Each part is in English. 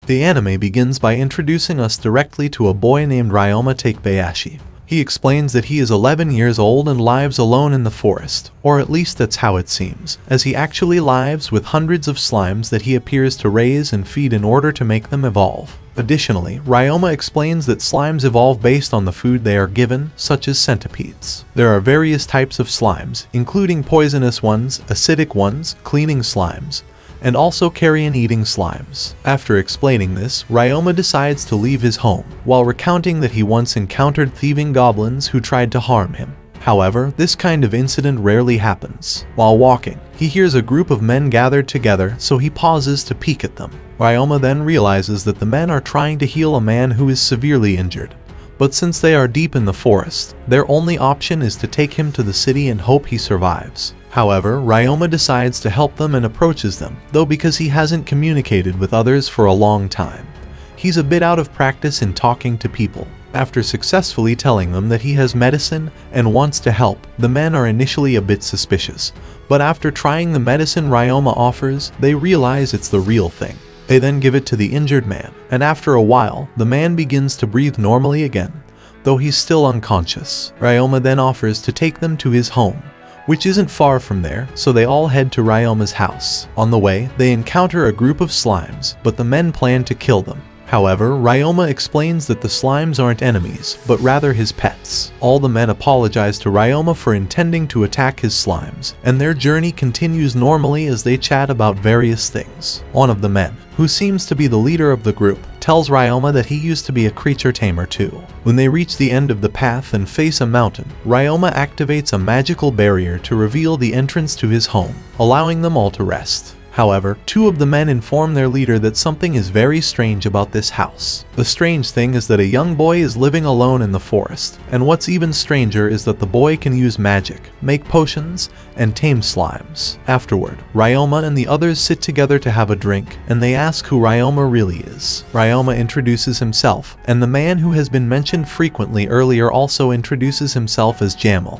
The anime begins by introducing us directly to a boy named Ryoma Takebayashi. He explains that he is 11 years old and lives alone in the forest, or at least that's how it seems, as he actually lives with hundreds of slimes that he appears to raise and feed in order to make them evolve. Additionally, Ryoma explains that slimes evolve based on the food they are given, such as centipedes. There are various types of slimes, including poisonous ones, acidic ones, cleaning slimes, and also carrion-eating slimes. After explaining this, Ryoma decides to leave his home, while recounting that he once encountered thieving goblins who tried to harm him. However, this kind of incident rarely happens. While walking, he hears a group of men gathered together, so he pauses to peek at them. Ryoma then realizes that the men are trying to heal a man who is severely injured. But since they are deep in the forest, their only option is to take him to the city and hope he survives. However, Ryoma decides to help them and approaches them, though because he hasn't communicated with others for a long time. He's a bit out of practice in talking to people. After successfully telling them that he has medicine and wants to help, the men are initially a bit suspicious, but after trying the medicine Ryoma offers, they realize it's the real thing. They then give it to the injured man, and after a while, the man begins to breathe normally again, though he's still unconscious. Ryoma then offers to take them to his home, which isn't far from there, so they all head to Ryoma's house. On the way, they encounter a group of slimes, but the men plan to kill them. However, Ryoma explains that the slimes aren't enemies, but rather his pets. All the men apologize to Ryoma for intending to attack his slimes, and their journey continues normally as they chat about various things. One of the men, who seems to be the leader of the group, tells Ryoma that he used to be a creature tamer too. When they reach the end of the path and face a mountain, Ryoma activates a magical barrier to reveal the entrance to his home, allowing them all to rest. However, two of the men inform their leader that something is very strange about this house. The strange thing is that a young boy is living alone in the forest, and what's even stranger is that the boy can use magic, make potions, and tame slimes. Afterward, Ryoma and the others sit together to have a drink, and they ask who Ryoma really is. Ryoma introduces himself, and the man who has been mentioned frequently earlier also introduces himself as Jamal,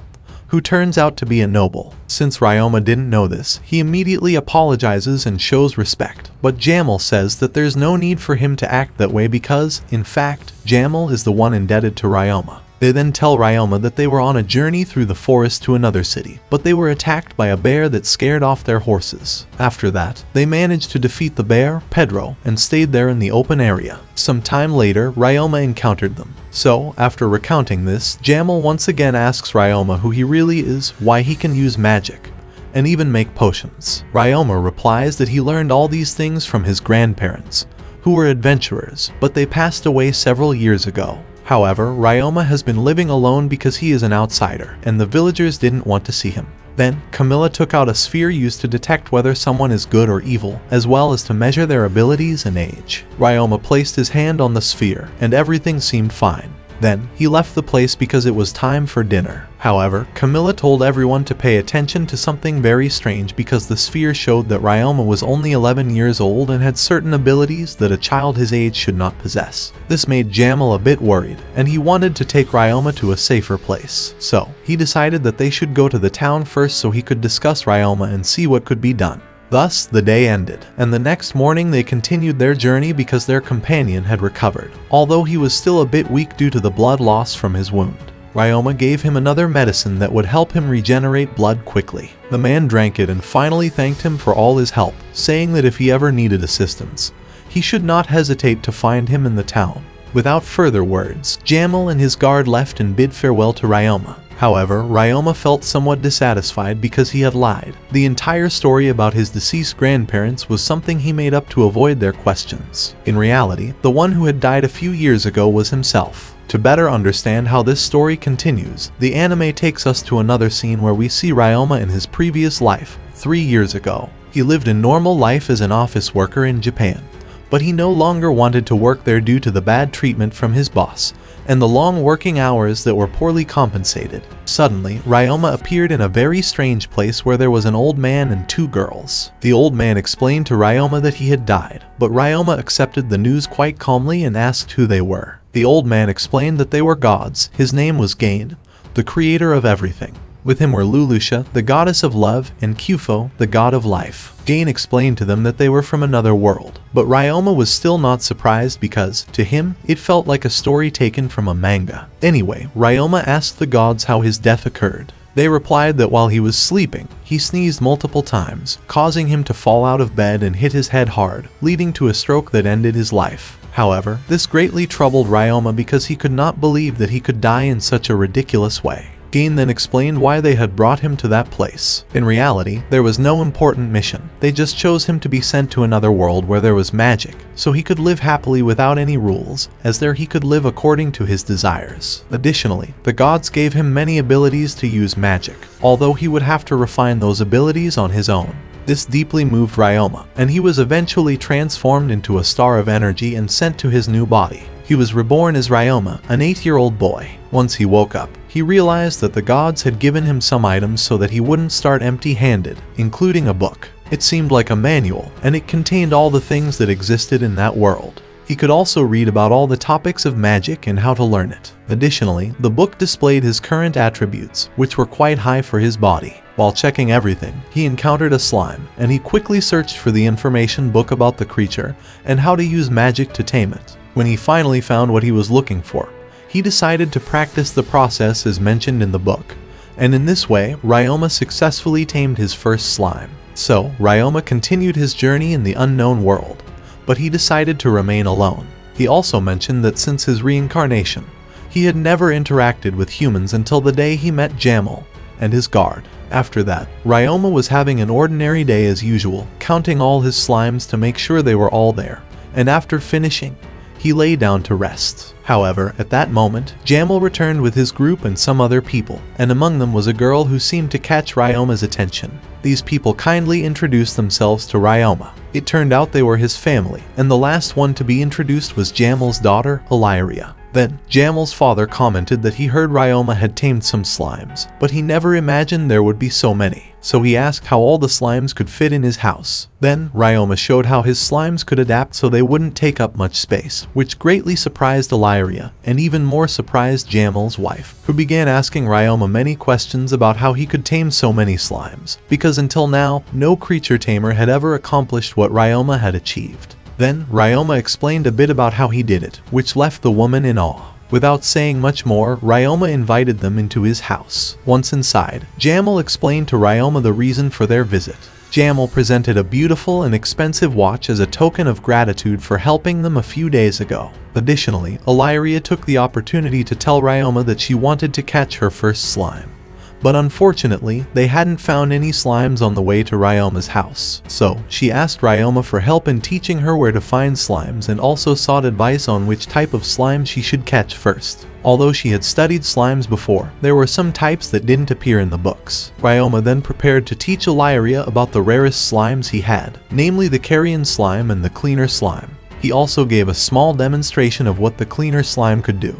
who turns out to be a noble. Since Ryoma didn't know this, he immediately apologizes and shows respect. But Jamal says that there's no need for him to act that way because, in fact, Jamal is the one indebted to Ryoma. They then tell Ryoma that they were on a journey through the forest to another city, but they were attacked by a bear that scared off their horses. After that, they managed to defeat the bear, Pedro, and stayed there in the open area. Some time later, Ryoma encountered them. So, after recounting this, Jamal once again asks Ryoma who he really is, why he can use magic, and even make potions. Ryoma replies that he learned all these things from his grandparents, who were adventurers, but they passed away several years ago. However, Ryoma has been living alone because he is an outsider, and the villagers didn't want to see him. Then, Camilla took out a sphere used to detect whether someone is good or evil, as well as to measure their abilities and age. Ryoma placed his hand on the sphere, and everything seemed fine. Then, he left the place because it was time for dinner. However, Camilla told everyone to pay attention to something very strange because the sphere showed that Ryoma was only 11 years old and had certain abilities that a child his age should not possess. This made Jamal a bit worried, and he wanted to take Ryoma to a safer place. So, he decided that they should go to the town first so he could discuss Ryoma and see what could be done. Thus, the day ended, and the next morning they continued their journey because their companion had recovered, although he was still a bit weak due to the blood loss from his wound. Ryoma gave him another medicine that would help him regenerate blood quickly. The man drank it and finally thanked him for all his help, saying that if he ever needed assistance, he should not hesitate to find him in the town. Without further words, Jamal and his guard left and bid farewell to Ryoma. However, Ryoma felt somewhat dissatisfied because he had lied. The entire story about his deceased grandparents was something he made up to avoid their questions. In reality, the one who had died a few years ago was himself. To better understand how this story continues, the anime takes us to another scene where we see Ryoma in his previous life, 3 years ago. He lived a normal life as an office worker in Japan, but he no longer wanted to work there due to the bad treatment from his boss and the long working hours that were poorly compensated. Suddenly, Ryoma appeared in a very strange place where there was an old man and 2 girls. The old man explained to Ryoma that he had died, but Ryoma accepted the news quite calmly and asked who they were. The old man explained that they were gods. His name was Gain, the creator of everything. With him were Lulusha, the goddess of love, and Kufo, the god of life. Gain explained to them that they were from another world, but Ryoma was still not surprised because, to him, it felt like a story taken from a manga. Anyway, Ryoma asked the gods how his death occurred. They replied that while he was sleeping, he sneezed multiple times, causing him to fall out of bed and hit his head hard, leading to a stroke that ended his life. However, this greatly troubled Ryoma because he could not believe that he could die in such a ridiculous way. Gain then explained why they had brought him to that place. In reality, there was no important mission. They just chose him to be sent to another world where there was magic, so he could live happily without any rules, as there he could live according to his desires. Additionally, the gods gave him many abilities to use magic, although he would have to refine those abilities on his own. This deeply moved Ryoma, and he was eventually transformed into a star of energy and sent to his new body. He was reborn as Ryoma, an 8-year-old boy. Once he woke up, he realized that the gods had given him some items so that he wouldn't start empty-handed, including a book. It seemed like a manual, and it contained all the things that existed in that world. He could also read about all the topics of magic and how to learn it. Additionally, the book displayed his current attributes, which were quite high for his body. While checking everything, he encountered a slime, and he quickly searched for the information book about the creature and how to use magic to tame it. When he finally found what he was looking for, he decided to practice the process as mentioned in the book, and in this way, Ryoma successfully tamed his first slime. So, Ryoma continued his journey in the unknown world, but he decided to remain alone. He also mentioned that since his reincarnation, he had never interacted with humans until the day he met Jamel and his guard. After that, Ryoma was having an ordinary day as usual, counting all his slimes to make sure they were all there, and after finishing, he lay down to rest. However, at that moment, Jamel returned with his group and some other people, and among them was a girl who seemed to catch Ryoma's attention. These people kindly introduced themselves to Ryoma. It turned out they were his family, and the last one to be introduced was Jamel's daughter, Illyria. Then, Jamel's father commented that he heard Ryoma had tamed some slimes, but he never imagined there would be so many. So he asked how all the slimes could fit in his house. Then, Ryoma showed how his slimes could adapt so they wouldn't take up much space, which greatly surprised Illyria, and even more surprised Jamel's wife, who began asking Ryoma many questions about how he could tame so many slimes, because until now, no creature tamer had ever accomplished what Ryoma had achieved. Then, Ryoma explained a bit about how he did it, which left the woman in awe. Without saying much more, Ryoma invited them into his house. Once inside, Jamel explained to Ryoma the reason for their visit. Jamel presented a beautiful and expensive watch as a token of gratitude for helping them a few days ago. Additionally, Illyria took the opportunity to tell Ryoma that she wanted to catch her first slime. But unfortunately, they hadn't found any slimes on the way to Ryoma's house. So, she asked Ryoma for help in teaching her where to find slimes and also sought advice on which type of slime she should catch first. Although she had studied slimes before, there were some types that didn't appear in the books. Ryoma then prepared to teach Illyria about the rarest slimes he had, namely the carrion slime and the cleaner slime. He also gave a small demonstration of what the cleaner slime could do,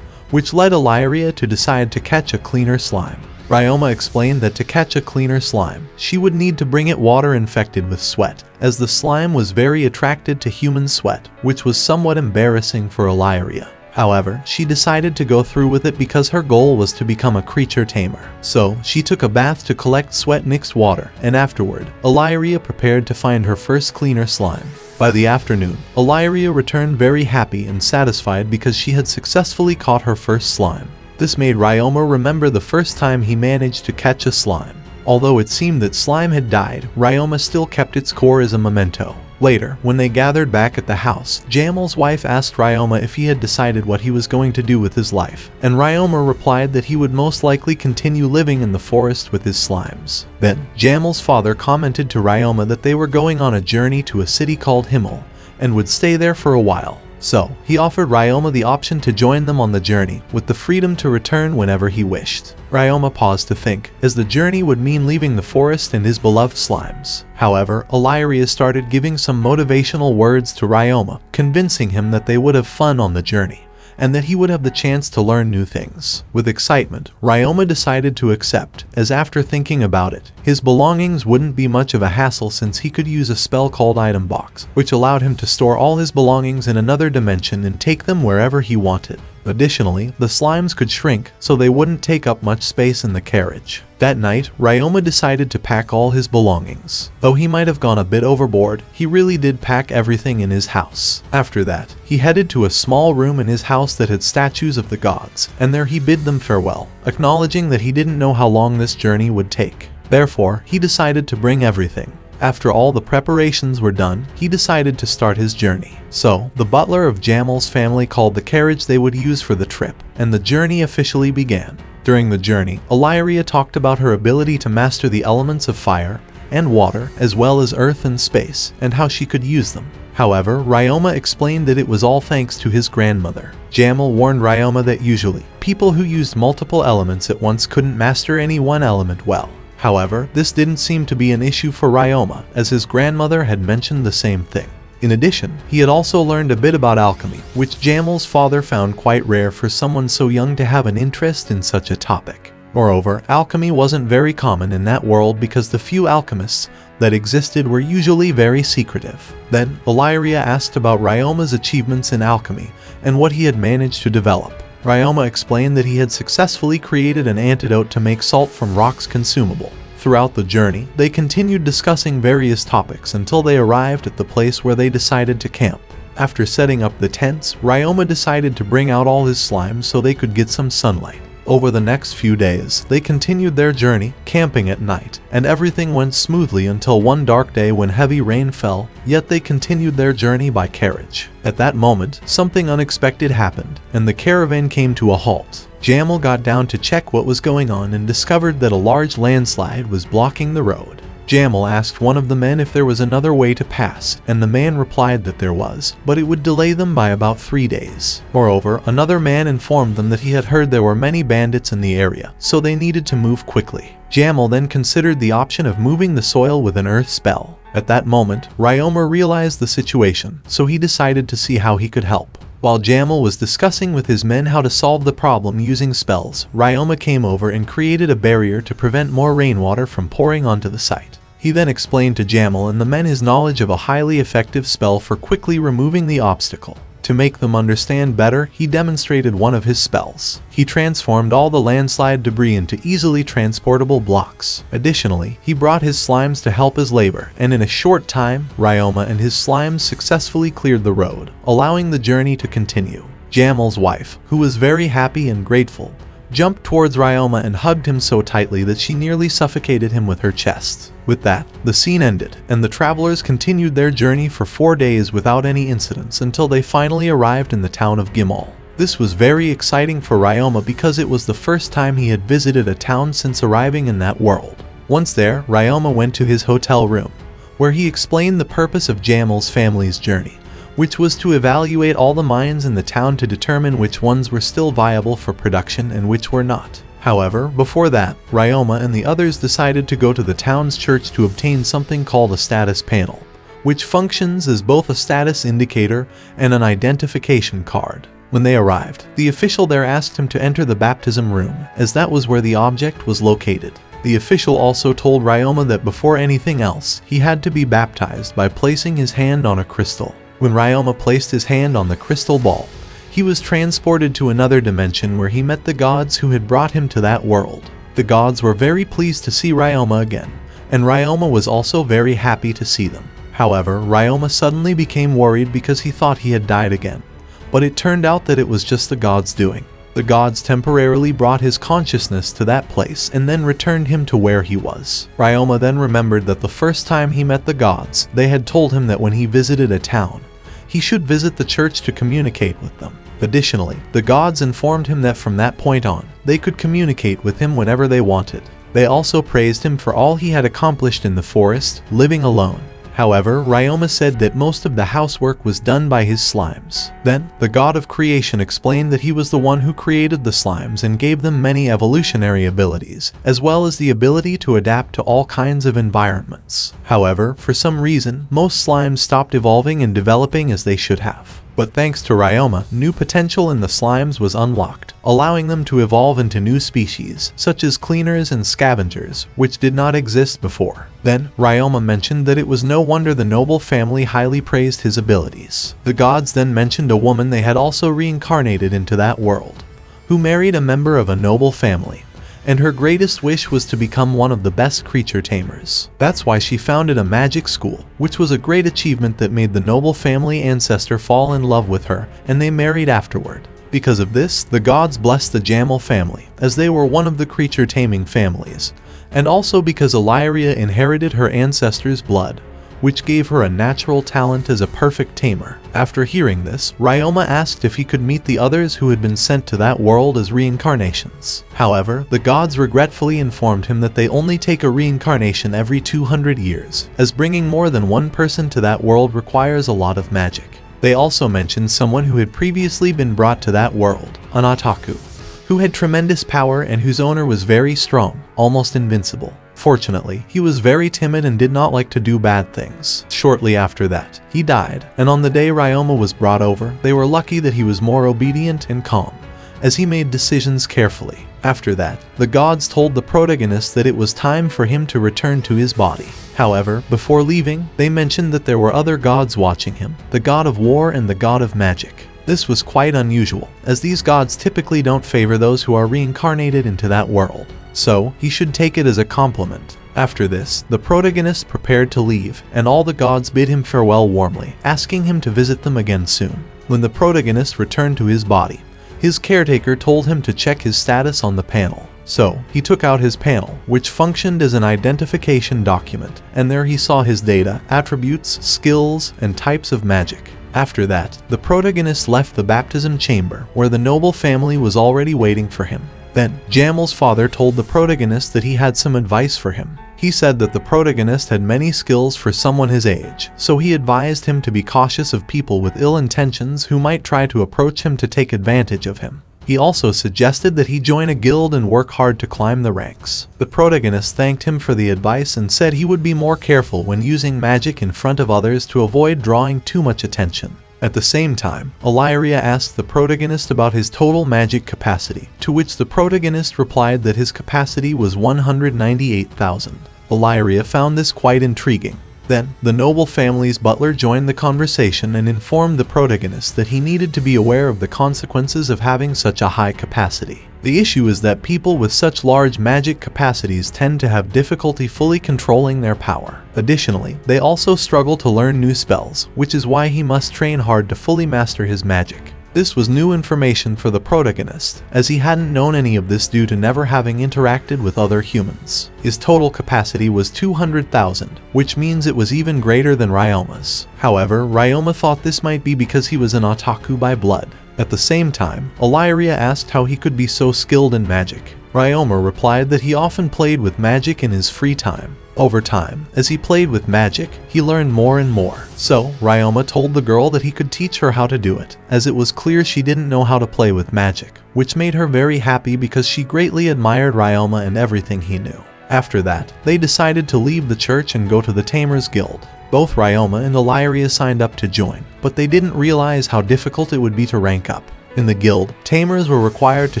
which led Illyria to decide to catch a cleaner slime. Ryoma explained that to catch a cleaner slime, she would need to bring it water infected with sweat, as the slime was very attracted to human sweat, which was somewhat embarrassing for Illyria. However, she decided to go through with it because her goal was to become a creature tamer. So, she took a bath to collect sweat-mixed water, and afterward, Illyria prepared to find her first cleaner slime. By the afternoon, Illyria returned very happy and satisfied because she had successfully caught her first slime. This made Ryoma remember the first time he managed to catch a slime. Although it seemed that slime had died, Ryoma still kept its core as a memento. Later, when they gathered back at the house, Jamel's wife asked Ryoma if he had decided what he was going to do with his life, and Ryoma replied that he would most likely continue living in the forest with his slimes. Then, Jamel's father commented to Ryoma that they were going on a journey to a city called Himmel, and would stay there for a while. So, he offered Ryoma the option to join them on the journey, with the freedom to return whenever he wished. Ryoma paused to think, as the journey would mean leaving the forest and his beloved slimes. However, Illyria started giving some motivational words to Ryoma, convincing him that they would have fun on the journey, and that he would have the chance to learn new things. With excitement, Ryoma decided to accept, as after thinking about it, his belongings wouldn't be much of a hassle since he could use a spell called Item Box, which allowed him to store all his belongings in another dimension and take them wherever he wanted. Additionally, the slimes could shrink so they wouldn't take up much space in the carriage. That night, Ryoma decided to pack all his belongings. Though he might have gone a bit overboard, he really did pack everything in his house. After that, he headed to a small room in his house that had statues of the gods, and there he bid them farewell, acknowledging that he didn't know how long this journey would take. Therefore, he decided to bring everything. After all the preparations were done, he decided to start his journey. So, the butler of Jamal's family called the carriage they would use for the trip, and the journey officially began. During the journey, Illyria talked about her ability to master the elements of fire and water, as well as earth and space, and how she could use them. However, Ryoma explained that it was all thanks to his grandmother. Jamal warned Ryoma that usually, people who used multiple elements at once couldn't master any one element well. However, this didn't seem to be an issue for Ryoma, as his grandmother had mentioned the same thing. In addition, he had also learned a bit about alchemy, which Jamal's father found quite rare for someone so young to have an interest in such a topic. Moreover, alchemy wasn't very common in that world because the few alchemists that existed were usually very secretive. Then, Illyria asked about Ryoma's achievements in alchemy and what he had managed to develop. Ryoma explained that he had successfully created an antidote to make salt from rocks consumable. Throughout the journey, they continued discussing various topics until they arrived at the place where they decided to camp. After setting up the tents, Ryoma decided to bring out all his slimes so they could get some sunlight. Over the next few days, they continued their journey, camping at night, and everything went smoothly until one dark day when heavy rain fell, yet they continued their journey by carriage. At that moment, something unexpected happened, and the caravan came to a halt. Jamal got down to check what was going on and discovered that a large landslide was blocking the road. Jamal asked one of the men if there was another way to pass, and the man replied that there was, but it would delay them by about 3 days. Moreover, another man informed them that he had heard there were many bandits in the area, so they needed to move quickly. Jamal then considered the option of moving the soil with an earth spell. At that moment, Ryoma realized the situation, so he decided to see how he could help. While Jamal was discussing with his men how to solve the problem using spells, Ryoma came over and created a barrier to prevent more rainwater from pouring onto the site. He then explained to Jamal and the men his knowledge of a highly effective spell for quickly removing the obstacle. To make them understand better, he demonstrated one of his spells. He transformed all the landslide debris into easily transportable blocks. Additionally, he brought his slimes to help his labor, and in a short time, Ryoma and his slimes successfully cleared the road, allowing the journey to continue. Jamal's wife, who was very happy and grateful, jumped towards Ryoma and hugged him so tightly that she nearly suffocated him with her chest. With that, the scene ended, and the travelers continued their journey for 4 days without any incidents until they finally arrived in the town of Gimal. This was very exciting for Ryoma because it was the first time he had visited a town since arriving in that world. Once there, Ryoma went to his hotel room, where he explained the purpose of Jamal's family's journey, which was to evaluate all the mines in the town to determine which ones were still viable for production and which were not. However, before that, Ryoma and the others decided to go to the town's church to obtain something called a status panel, which functions as both a status indicator and an identification card. When they arrived, the official there asked him to enter the baptism room, as that was where the object was located. The official also told Ryoma that before anything else, he had to be baptized by placing his hand on a crystal. When Ryoma placed his hand on the crystal ball, he was transported to another dimension where he met the gods who had brought him to that world. The gods were very pleased to see Ryoma again, and Ryoma was also very happy to see them. However, Ryoma suddenly became worried because he thought he had died again, but it turned out that it was just the gods doing. The gods temporarily brought his consciousness to that place and then returned him to where he was. Ryoma then remembered that the first time he met the gods, they had told him that when he visited a town, he should visit the church to communicate with them. Additionally, the gods informed him that from that point on, they could communicate with him whenever they wanted. They also praised him for all he had accomplished in the forest, living alone. However, Ryoma said that most of the housework was done by his slimes. Then, the god of creation explained that he was the one who created the slimes and gave them many evolutionary abilities, as well as the ability to adapt to all kinds of environments. However, for some reason, most slimes stopped evolving and developing as they should have. But thanks to Ryoma, new potential in the slimes was unlocked, allowing them to evolve into new species, such as cleaners and scavengers, which did not exist before. Then, Ryoma mentioned that it was no wonder the noble family highly praised his abilities. The gods then mentioned a woman they had also reincarnated into that world, who married a member of a noble family, and her greatest wish was to become one of the best creature tamers. That's why she founded a magic school, which was a great achievement that made the noble family ancestor fall in love with her, and they married afterward. Because of this, the gods blessed the Jamel family, as they were one of the creature taming families, and also because Illyria inherited her ancestors' blood, which gave her a natural talent as a perfect tamer. After hearing this, Ryoma asked if he could meet the others who had been sent to that world as reincarnations. However, the gods regretfully informed him that they only take a reincarnation every 200 years, as bringing more than one person to that world requires a lot of magic. They also mentioned someone who had previously been brought to that world, an otaku, who had tremendous power and whose owner was very strong, almost invincible. Fortunately, he was very timid and did not like to do bad things. Shortly after that, he died, and on the day Ryoma was brought over, they were lucky that he was more obedient and calm, as he made decisions carefully. After that, the gods told the protagonist that it was time for him to return to his body. However, before leaving, they mentioned that there were other gods watching him, the god of war and the god of magic. This was quite unusual, as these gods typically don't favor those who are reincarnated into that world, so he should take it as a compliment. After this, the protagonist prepared to leave, and all the gods bid him farewell warmly, asking him to visit them again soon. When the protagonist returned to his body, his caretaker told him to check his status on the panel. So, he took out his panel, which functioned as an identification document, and there he saw his data, attributes, skills, and types of magic. After that, the protagonist left the baptism chamber, where the noble family was already waiting for him. Then, Jamel's father told the protagonist that he had some advice for him. He said that the protagonist had many skills for someone his age, so he advised him to be cautious of people with ill intentions who might try to approach him to take advantage of him. He also suggested that he join a guild and work hard to climb the ranks. The protagonist thanked him for the advice and said he would be more careful when using magic in front of others to avoid drawing too much attention. At the same time, Illyria asked the protagonist about his total magic capacity, to which the protagonist replied that his capacity was 198,000. Illyria found this quite intriguing. Then, the noble family's butler joined the conversation and informed the protagonist that he needed to be aware of the consequences of having such a high capacity. The issue is that people with such large magic capacities tend to have difficulty fully controlling their power. Additionally, they also struggle to learn new spells, which is why he must train hard to fully master his magic. This was new information for the protagonist, as he hadn't known any of this due to never having interacted with other humans. His total capacity was 200,000, which means it was even greater than Ryoma's. However, Ryoma thought this might be because he was an otaku by blood. At the same time, Illyria asked how he could be so skilled in magic. Ryoma replied that he often played with magic in his free time. Over time, as he played with magic, he learned more and more. So, Ryoma told the girl that he could teach her how to do it, as it was clear she didn't know how to play with magic, which made her very happy because she greatly admired Ryoma and everything he knew. After that, they decided to leave the church and go to the Tamers Guild. Both Ryoma and Illyria signed up to join, but they didn't realize how difficult it would be to rank up. In the guild, tamers were required to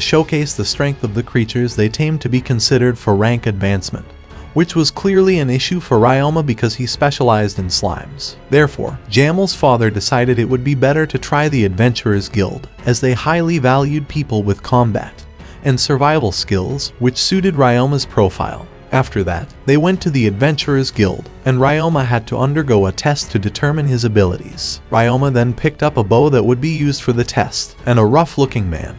showcase the strength of the creatures they tamed to be considered for rank advancement, which was clearly an issue for Ryoma because he specialized in slimes. Therefore, Jamel's father decided it would be better to try the Adventurers Guild, as they highly valued people with combat and survival skills, which suited Ryoma's profile. After that, they went to the Adventurers Guild, and Ryoma had to undergo a test to determine his abilities. Ryoma then picked up a bow that would be used for the test, and a rough-looking man,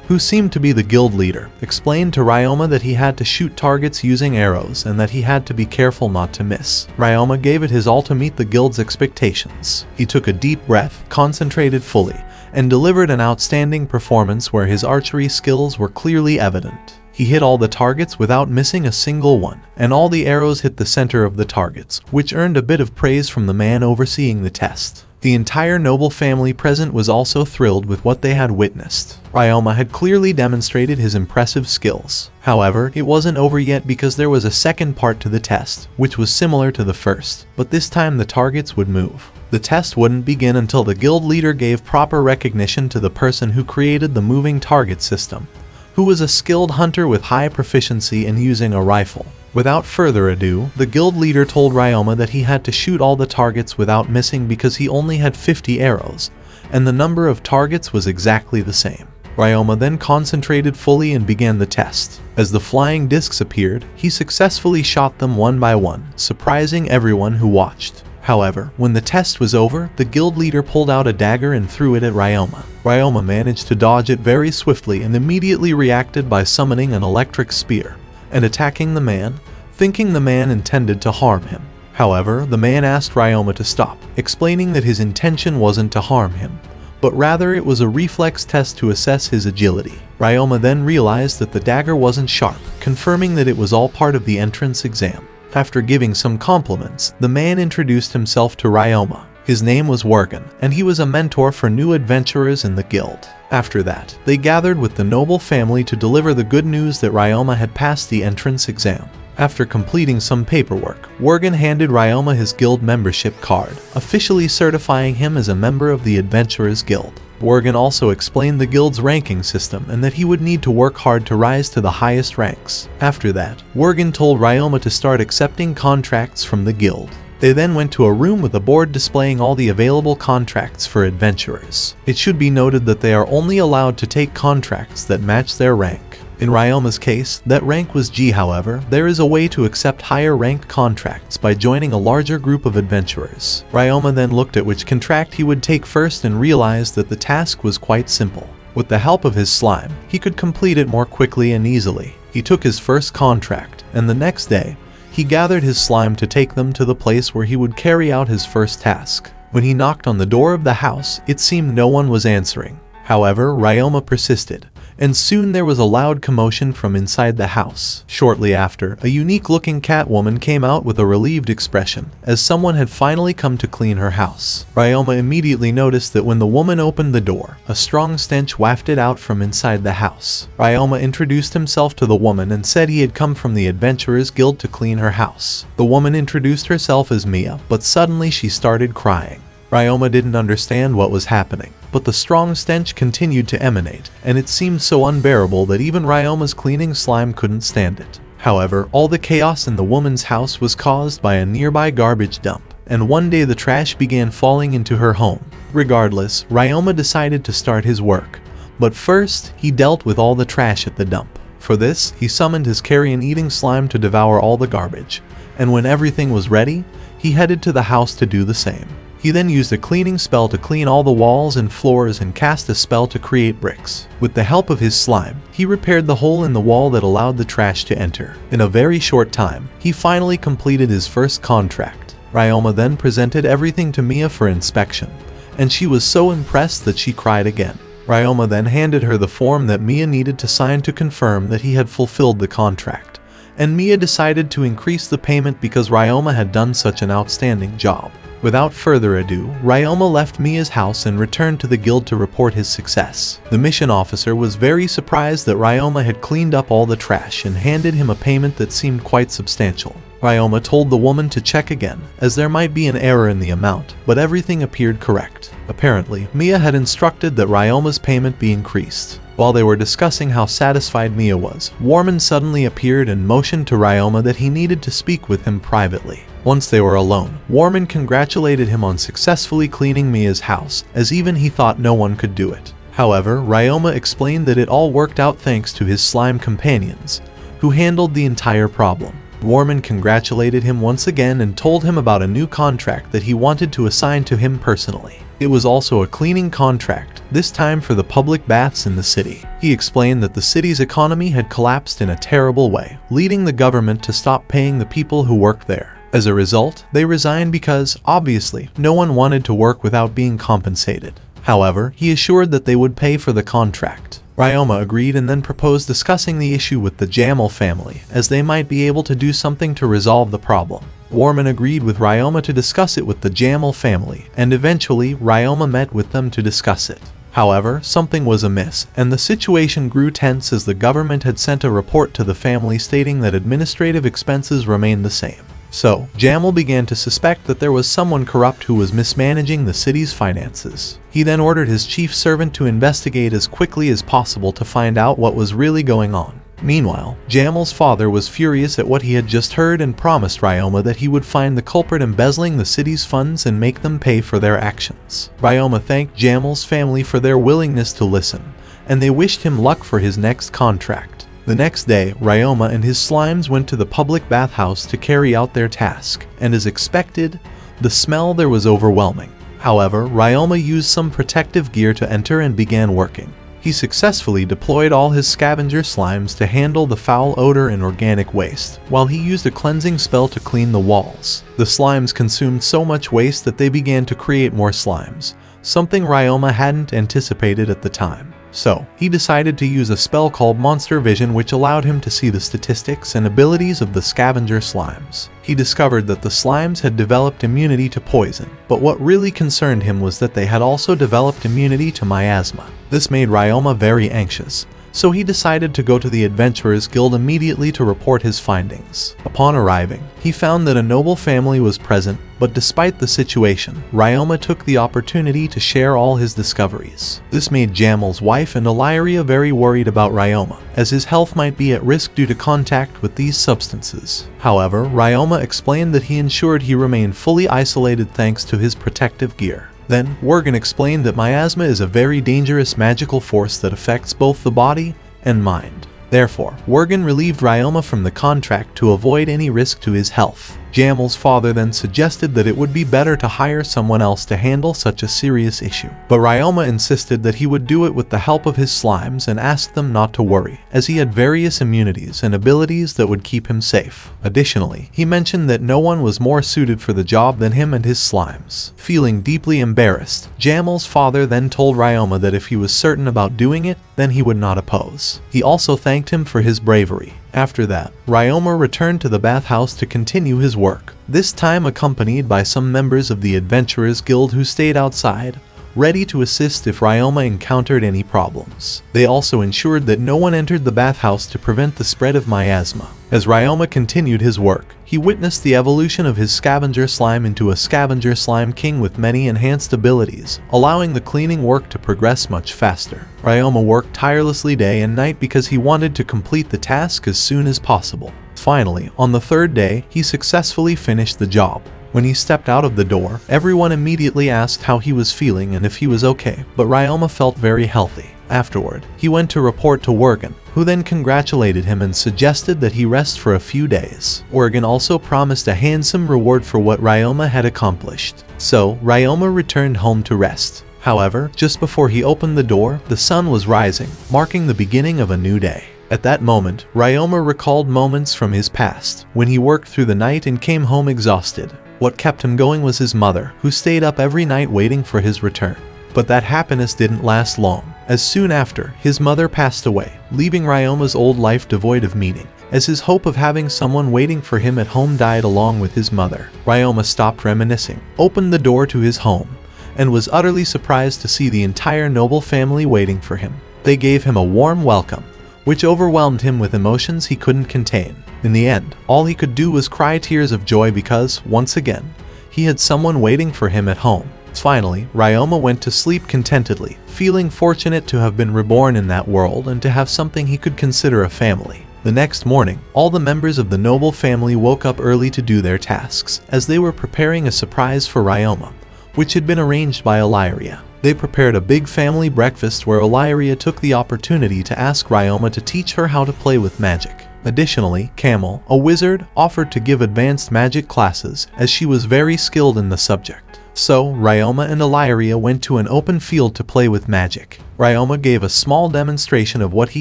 who seemed to be the guild leader, explained to Ryoma that he had to shoot targets using arrows and that he had to be careful not to miss. Ryoma gave it his all to meet the guild's expectations. He took a deep breath, concentrated fully, and delivered an outstanding performance where his archery skills were clearly evident. He hit all the targets without missing a single one, and all the arrows hit the center of the targets, which earned a bit of praise from the man overseeing the test. The entire noble family present was also thrilled with what they had witnessed. Ryoma had clearly demonstrated his impressive skills. However, it wasn't over yet because there was a second part to the test, which was similar to the first, but this time the targets would move. The test wouldn't begin until the guild leader gave proper recognition to the person who created the moving target system, who was a skilled hunter with high proficiency in using a rifle. Without further ado, the guild leader told Ryoma that he had to shoot all the targets without missing because he only had 50 arrows, and the number of targets was exactly the same. Ryoma then concentrated fully and began the test. As the flying discs appeared, he successfully shot them one by one, surprising everyone who watched. However, when the test was over, the guild leader pulled out a dagger and threw it at Ryoma. Ryoma managed to dodge it very swiftly and immediately reacted by summoning an electric spear and attacking the man, thinking the man intended to harm him. However, the man asked Ryoma to stop, explaining that his intention wasn't to harm him, but rather it was a reflex test to assess his agility. Ryoma then realized that the dagger wasn't sharp, confirming that it was all part of the entrance exam. After giving some compliments, the man introduced himself to Ryoma. His name was Worgen, and he was a mentor for new adventurers in the guild. After that, they gathered with the noble family to deliver the good news that Ryoma had passed the entrance exam. After completing some paperwork, Worgen handed Ryoma his guild membership card, officially certifying him as a member of the Adventurers Guild. Worgen also explained the guild's ranking system and that he would need to work hard to rise to the highest ranks. After that, Worgen told Ryoma to start accepting contracts from the guild. They then went to a room with a board displaying all the available contracts for adventurers. It should be noted that they are only allowed to take contracts that match their rank. In Ryoma's case, that rank was G. However, there is a way to accept higher ranked contracts by joining a larger group of adventurers. Ryoma then looked at which contract he would take first and realized that the task was quite simple. With the help of his slime, he could complete it more quickly and easily. He took his first contract, and the next day, he gathered his slime to take them to the place where he would carry out his first task. When he knocked on the door of the house, it seemed no one was answering. However, Ryoma persisted, and soon there was a loud commotion from inside the house. Shortly after, a unique-looking cat woman came out with a relieved expression, as someone had finally come to clean her house. Ryoma immediately noticed that when the woman opened the door, a strong stench wafted out from inside the house. Ryoma introduced himself to the woman and said he had come from the Adventurers Guild to clean her house. The woman introduced herself as Mia, but suddenly she started crying. Ryoma didn't understand what was happening, but the strong stench continued to emanate, and it seemed so unbearable that even Ryoma's cleaning slime couldn't stand it. However, all the chaos in the woman's house was caused by a nearby garbage dump, and one day the trash began falling into her home. Regardless, Ryoma decided to start his work, but first, he dealt with all the trash at the dump. For this, he summoned his carrion-eating slime to devour all the garbage, and when everything was ready, he headed to the house to do the same. He then used a cleaning spell to clean all the walls and floors and cast a spell to create bricks. With the help of his slime, he repaired the hole in the wall that allowed the trash to enter. In a very short time, he finally completed his first contract. Ryoma then presented everything to Mia for inspection, and she was so impressed that she cried again. Ryoma then handed her the form that Mia needed to sign to confirm that he had fulfilled the contract, and Mia decided to increase the payment because Ryoma had done such an outstanding job. Without further ado, Ryoma left Mia's house and returned to the guild to report his success. The mission officer was very surprised that Ryoma had cleaned up all the trash and handed him a payment that seemed quite substantial. Ryoma told the woman to check again, as there might be an error in the amount, but everything appeared correct. Apparently, Mia had instructed that Ryoma's payment be increased. While they were discussing how satisfied Mia was, Worgen suddenly appeared and motioned to Ryoma that he needed to speak with him privately. Once they were alone, Worgen congratulated him on successfully cleaning Mia's house, as even he thought no one could do it. However, Ryoma explained that it all worked out thanks to his slime companions, who handled the entire problem. Worgen congratulated him once again and told him about a new contract that he wanted to assign to him personally. It was also a cleaning contract, this time for the public baths in the city. He explained that the city's economy had collapsed in a terrible way, leading the government to stop paying the people who worked there. As a result, they resigned because, obviously, no one wanted to work without being compensated. However, he assured that they would pay for the contract. Ryoma agreed and then proposed discussing the issue with the Jamel family, as they might be able to do something to resolve the problem. Worgen agreed with Ryoma to discuss it with the Jamel family, and eventually Ryoma met with them to discuss it. However, something was amiss, and the situation grew tense as the government had sent a report to the family stating that administrative expenses remained the same. So, Jamel began to suspect that there was someone corrupt who was mismanaging the city's finances. He then ordered his chief servant to investigate as quickly as possible to find out what was really going on. Meanwhile, Jamel's father was furious at what he had just heard and promised Ryoma that he would find the culprit embezzling the city's funds and make them pay for their actions. Ryoma thanked Jamel's family for their willingness to listen, and they wished him luck for his next contract. The next day, Ryoma and his slimes went to the public bathhouse to carry out their task, and as expected, the smell there was overwhelming. However, Ryoma used some protective gear to enter and began working. He successfully deployed all his scavenger slimes to handle the foul odor and organic waste, while he used a cleansing spell to clean the walls. The slimes consumed so much waste that they began to create more slimes, something Ryoma hadn't anticipated at the time. So, he decided to use a spell called Monster Vision, which allowed him to see the statistics and abilities of the scavenger slimes. He discovered that the slimes had developed immunity to poison, but what really concerned him was that they had also developed immunity to miasma. This made Ryoma very anxious, so he decided to go to the Adventurers Guild immediately to report his findings. Upon arriving, he found that a noble family was present, but despite the situation, Ryoma took the opportunity to share all his discoveries. This made Jamel's wife and Illyria very worried about Ryoma, as his health might be at risk due to contact with these substances. However, Ryoma explained that he ensured he remained fully isolated thanks to his protective gear. Then, Worgen explained that miasma is a very dangerous magical force that affects both the body and mind. Therefore, Worgen relieved Ryoma from the contract to avoid any risk to his health. Jamel's father then suggested that it would be better to hire someone else to handle such a serious issue. But Ryoma insisted that he would do it with the help of his slimes and asked them not to worry, as he had various immunities and abilities that would keep him safe. Additionally, he mentioned that no one was more suited for the job than him and his slimes. Feeling deeply embarrassed, Jamel's father then told Ryoma that if he was certain about doing it, then he would not oppose. He also thanked him for his bravery. After that, Ryoma returned to the bathhouse to continue his work, this time accompanied by some members of the Adventurers Guild who stayed outside, ready to assist if Ryoma encountered any problems. They also ensured that no one entered the bathhouse to prevent the spread of miasma. As Ryoma continued his work, he witnessed the evolution of his scavenger slime into a scavenger slime king with many enhanced abilities, allowing the cleaning work to progress much faster. Ryoma worked tirelessly day and night because he wanted to complete the task as soon as possible. Finally, on the third day, he successfully finished the job. When he stepped out of the door, everyone immediately asked how he was feeling and if he was okay, but Ryoma felt very healthy. Afterward, he went to report to Worgen, who then congratulated him and suggested that he rest for a few days. Worgen also promised a handsome reward for what Ryoma had accomplished. So, Ryoma returned home to rest. However, just before he opened the door, the sun was rising, marking the beginning of a new day. At that moment, Ryoma recalled moments from his past, when he worked through the night and came home exhausted. What kept him going was his mother, who stayed up every night waiting for his return. But that happiness didn't last long, as soon after, his mother passed away, leaving Ryoma's old life devoid of meaning, as his hope of having someone waiting for him at home died along with his mother. Ryoma stopped reminiscing, opened the door to his home, and was utterly surprised to see the entire noble family waiting for him. They gave him a warm welcome, which overwhelmed him with emotions he couldn't contain. In the end, all he could do was cry tears of joy because, once again, he had someone waiting for him at home. Finally, Ryoma went to sleep contentedly, feeling fortunate to have been reborn in that world and to have something he could consider a family. The next morning, all the members of the noble family woke up early to do their tasks, as they were preparing a surprise for Ryoma, which had been arranged by Illyria. They prepared a big family breakfast where Illyria took the opportunity to ask Ryoma to teach her how to play with magic. Additionally, Camel, a wizard, offered to give advanced magic classes, as she was very skilled in the subject. So, Ryoma and Illyria went to an open field to play with magic. Ryoma gave a small demonstration of what he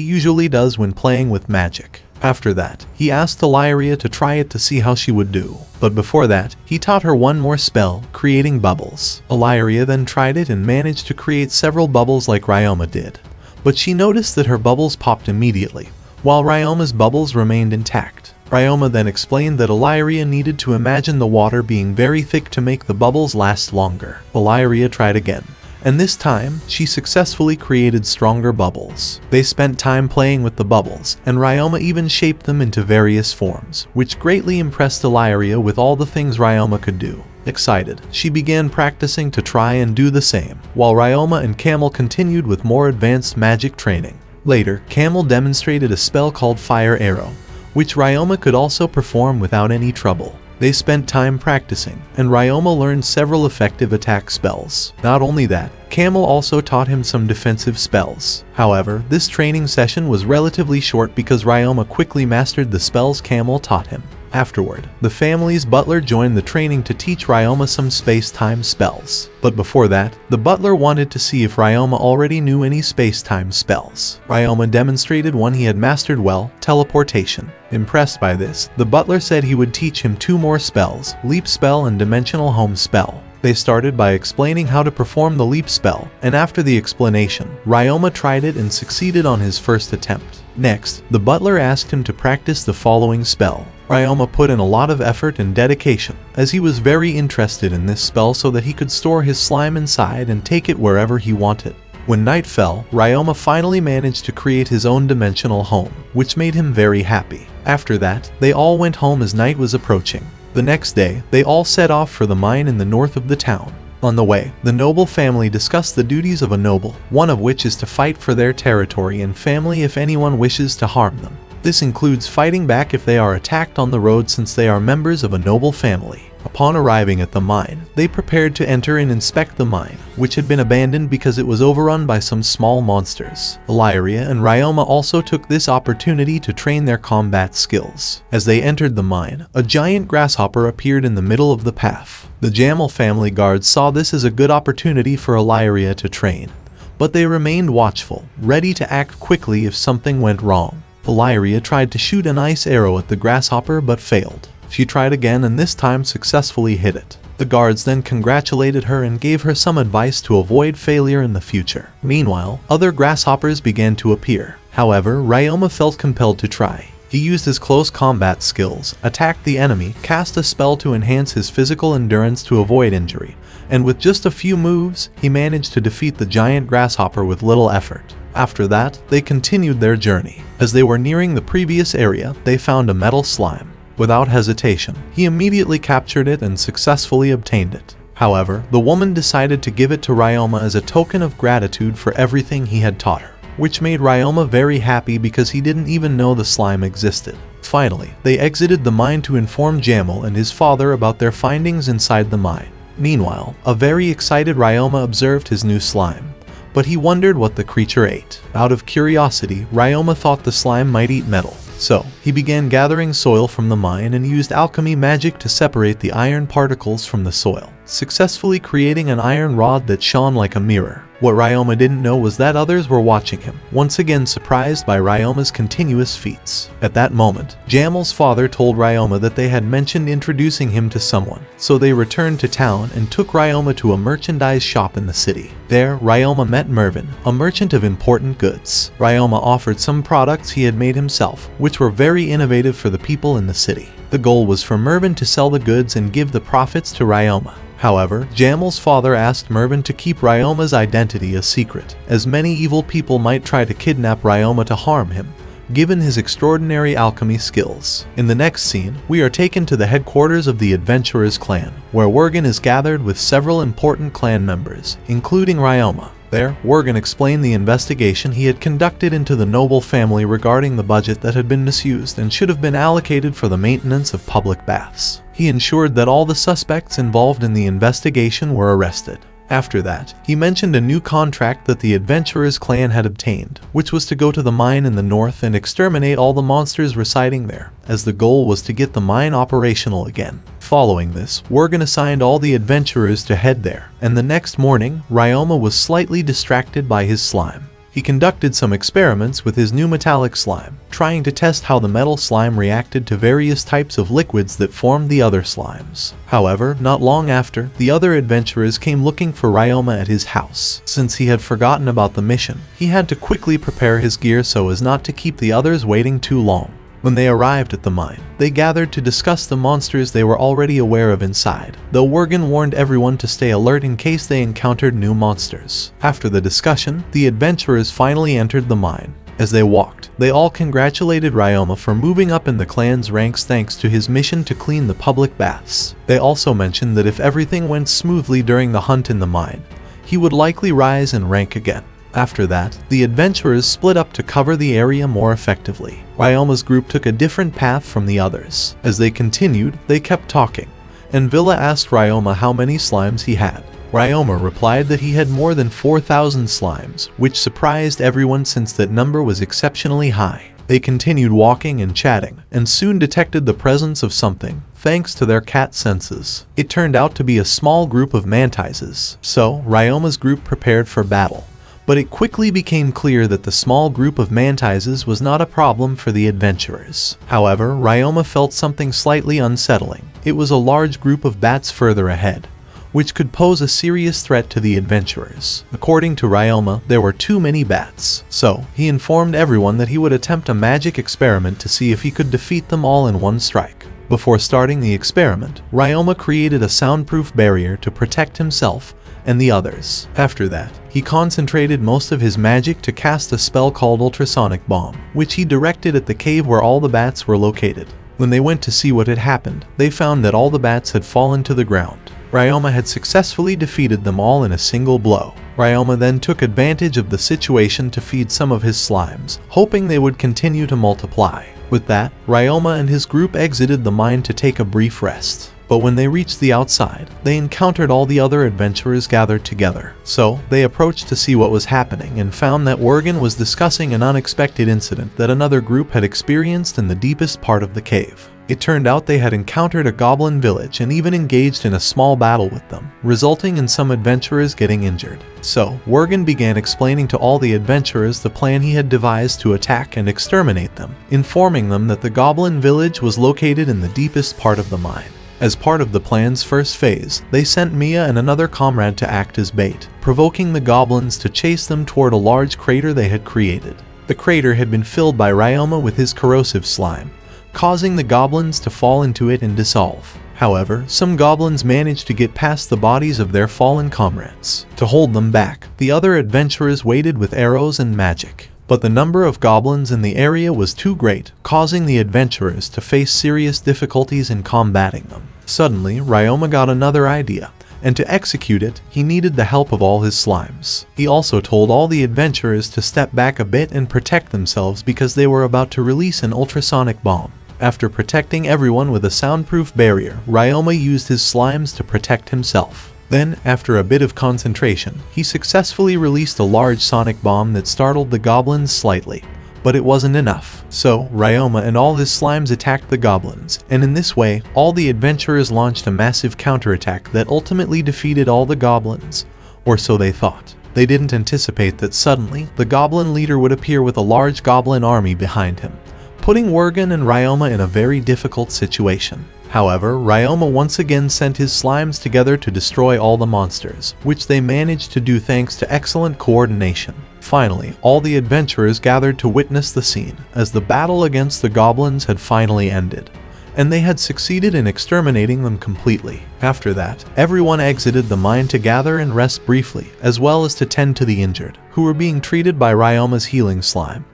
usually does when playing with magic. After that, he asked Illyria to try it to see how she would do. But before that, he taught her one more spell, creating bubbles. Illyria then tried it and managed to create several bubbles like Ryoma did. But she noticed that her bubbles popped immediately, while Ryoma's bubbles remained intact. Ryoma then explained that Illyria needed to imagine the water being very thick to make the bubbles last longer. Illyria tried again, and this time, she successfully created stronger bubbles. They spent time playing with the bubbles, and Ryoma even shaped them into various forms, which greatly impressed Illyria with all the things Ryoma could do. Excited, she began practicing to try and do the same, while Ryoma and Camel continued with more advanced magic training. Later, Camel demonstrated a spell called Fire Arrow, which Ryoma could also perform without any trouble. They spent time practicing, and Ryoma learned several effective attack spells. Not only that, Camel also taught him some defensive spells. However, this training session was relatively short because Ryoma quickly mastered the spells Camel taught him. Afterward, the family's butler joined the training to teach Ryoma some space-time spells. But before that, the butler wanted to see if Ryoma already knew any space-time spells. Ryoma demonstrated one he had mastered well, teleportation. Impressed by this, the butler said he would teach him 2 more spells, leap spell and dimensional home spell. They started by explaining how to perform the leap spell, and after the explanation, Ryoma tried it and succeeded on his first attempt. Next, the butler asked him to practice the following spell. Ryoma put in a lot of effort and dedication, as he was very interested in this spell so that he could store his slime inside and take it wherever he wanted. When night fell, Ryoma finally managed to create his own dimensional home, which made him very happy. After that, they all went home as night was approaching. The next day, they all set off for the mine in the north of the town. On the way, the noble family discussed the duties of a noble, one of which is to fight for their territory and family if anyone wishes to harm them. This includes fighting back if they are attacked on the road since they are members of a noble family. Upon arriving at the mine, they prepared to enter and inspect the mine, which had been abandoned because it was overrun by some small monsters. Illyria and Ryoma also took this opportunity to train their combat skills. As they entered the mine, a giant grasshopper appeared in the middle of the path. The Jamel family guards saw this as a good opportunity for Illyria to train, but they remained watchful, ready to act quickly if something went wrong. Illyria tried to shoot an ice arrow at the grasshopper but failed. She tried again and this time successfully hit it. The guards then congratulated her and gave her some advice to avoid failure in the future. Meanwhile, other grasshoppers began to appear. However, Ryoma felt compelled to try. He used his close combat skills, attacked the enemy, cast a spell to enhance his physical endurance to avoid injury, and with just a few moves, he managed to defeat the giant grasshopper with little effort. After that, they continued their journey. As they were nearing the previous area, they found a metal slime. Without hesitation, he immediately captured it and successfully obtained it. However, the woman decided to give it to Ryoma as a token of gratitude for everything he had taught her, which made Ryoma very happy because he didn't even know the slime existed. Finally, they exited the mine to inform Jamel and his father about their findings inside the mine. Meanwhile, a very excited Ryoma observed his new slime, but he wondered what the creature ate. Out of curiosity, Ryoma thought the slime might eat metal. So, he began gathering soil from the mine and used alchemy magic to separate the iron particles from the soil, successfully creating an iron rod that shone like a mirror. What Ryoma didn't know was that others were watching him, once again surprised by Ryoma's continuous feats. At that moment, Jamel's father told Ryoma that they had mentioned introducing him to someone, so they returned to town and took Ryoma to a merchandise shop in the city. There, Ryoma met Mervin, a merchant of important goods. Ryoma offered some products he had made himself, which were very innovative for the people in the city. The goal was for Mervin to sell the goods and give the profits to Ryoma. However, Jamel's father asked Mervin to keep Ryoma's identity a secret, as many evil people might try to kidnap Ryoma to harm him, given his extraordinary alchemy skills. In the next scene, we are taken to the headquarters of the Adventurers clan, where Worgen is gathered with several important clan members, including Ryoma. There, Worgen explained the investigation he had conducted into the noble family regarding the budget that had been misused and should have been allocated for the maintenance of public baths. He ensured that all the suspects involved in the investigation were arrested. After that, he mentioned a new contract that the Adventurers clan had obtained, which was to go to the mine in the north and exterminate all the monsters residing there, as the goal was to get the mine operational again. Following this, Worgen assigned all the adventurers to head there, and the next morning, Ryoma was slightly distracted by his slime. He conducted some experiments with his new metallic slime, trying to test how the metal slime reacted to various types of liquids that formed the other slimes. However, not long after, the other adventurers came looking for Ryoma at his house. Since he had forgotten about the mission, he had to quickly prepare his gear so as not to keep the others waiting too long. When they arrived at the mine, they gathered to discuss the monsters they were already aware of inside, though Worgen warned everyone to stay alert in case they encountered new monsters. After the discussion, the adventurers finally entered the mine. As they walked, they all congratulated Ryoma for moving up in the clan's ranks thanks to his mission to clean the public baths. They also mentioned that if everything went smoothly during the hunt in the mine, he would likely rise in rank again. After that, the adventurers split up to cover the area more effectively. Ryoma's group took a different path from the others. As they continued, they kept talking, and Villa asked Ryoma how many slimes he had. Ryoma replied that he had more than 4,000 slimes, which surprised everyone since that number was exceptionally high. They continued walking and chatting, and soon detected the presence of something, thanks to their cat senses. It turned out to be a small group of mantises, so Ryoma's group prepared for battle. But it quickly became clear that the small group of mantises was not a problem for the adventurers. However, Ryoma felt something slightly unsettling. It was a large group of bats further ahead, which could pose a serious threat to the adventurers. According to Ryoma, there were too many bats, so he informed everyone that he would attempt a magic experiment to see if he could defeat them all in one strike. Before starting the experiment, Ryoma created a soundproof barrier to protect himself and the others. After that, he concentrated most of his magic to cast a spell called Ultrasonic Bomb, which he directed at the cave where all the bats were located. When they went to see what had happened, they found that all the bats had fallen to the ground. Ryoma had successfully defeated them all in a single blow. Ryoma then took advantage of the situation to feed some of his slimes, hoping they would continue to multiply. With that, Ryoma and his group exited the mine to take a brief rest. But when they reached the outside, they encountered all the other adventurers gathered together. So, they approached to see what was happening and found that Worgen was discussing an unexpected incident that another group had experienced in the deepest part of the cave. It turned out they had encountered a goblin village and even engaged in a small battle with them, resulting in some adventurers getting injured. So, Worgen began explaining to all the adventurers the plan he had devised to attack and exterminate them, informing them that the goblin village was located in the deepest part of the mine. As part of the plan's first phase, they sent Mia and another comrade to act as bait, provoking the goblins to chase them toward a large crater they had created. The crater had been filled by Ryoma with his corrosive slime, causing the goblins to fall into it and dissolve. However, some goblins managed to get past the bodies of their fallen comrades. To hold them back, the other adventurers waited with arrows and magic. But the number of goblins in the area was too great, causing the adventurers to face serious difficulties in combating them. Suddenly, Ryoma got another idea, and to execute it, he needed the help of all his slimes. He also told all the adventurers to step back a bit and protect themselves because they were about to release an ultrasonic bomb. After protecting everyone with a soundproof barrier, Ryoma used his slimes to protect himself. Then, after a bit of concentration, he successfully released a large sonic bomb that startled the goblins slightly. But it wasn't enough. So, Ryoma and all his slimes attacked the goblins, and in this way, all the adventurers launched a massive counterattack that ultimately defeated all the goblins. Or so they thought. They didn't anticipate that suddenly, the goblin leader would appear with a large goblin army behind him, putting Worgen and Ryoma in a very difficult situation. However, Ryoma once again sent his slimes together to destroy all the monsters, which they managed to do thanks to excellent coordination. Finally, all the adventurers gathered to witness the scene, as the battle against the goblins had finally ended, and they had succeeded in exterminating them completely. After that, everyone exited the mine to gather and rest briefly, as well as to tend to the injured, who were being treated by Ryoma's healing slime,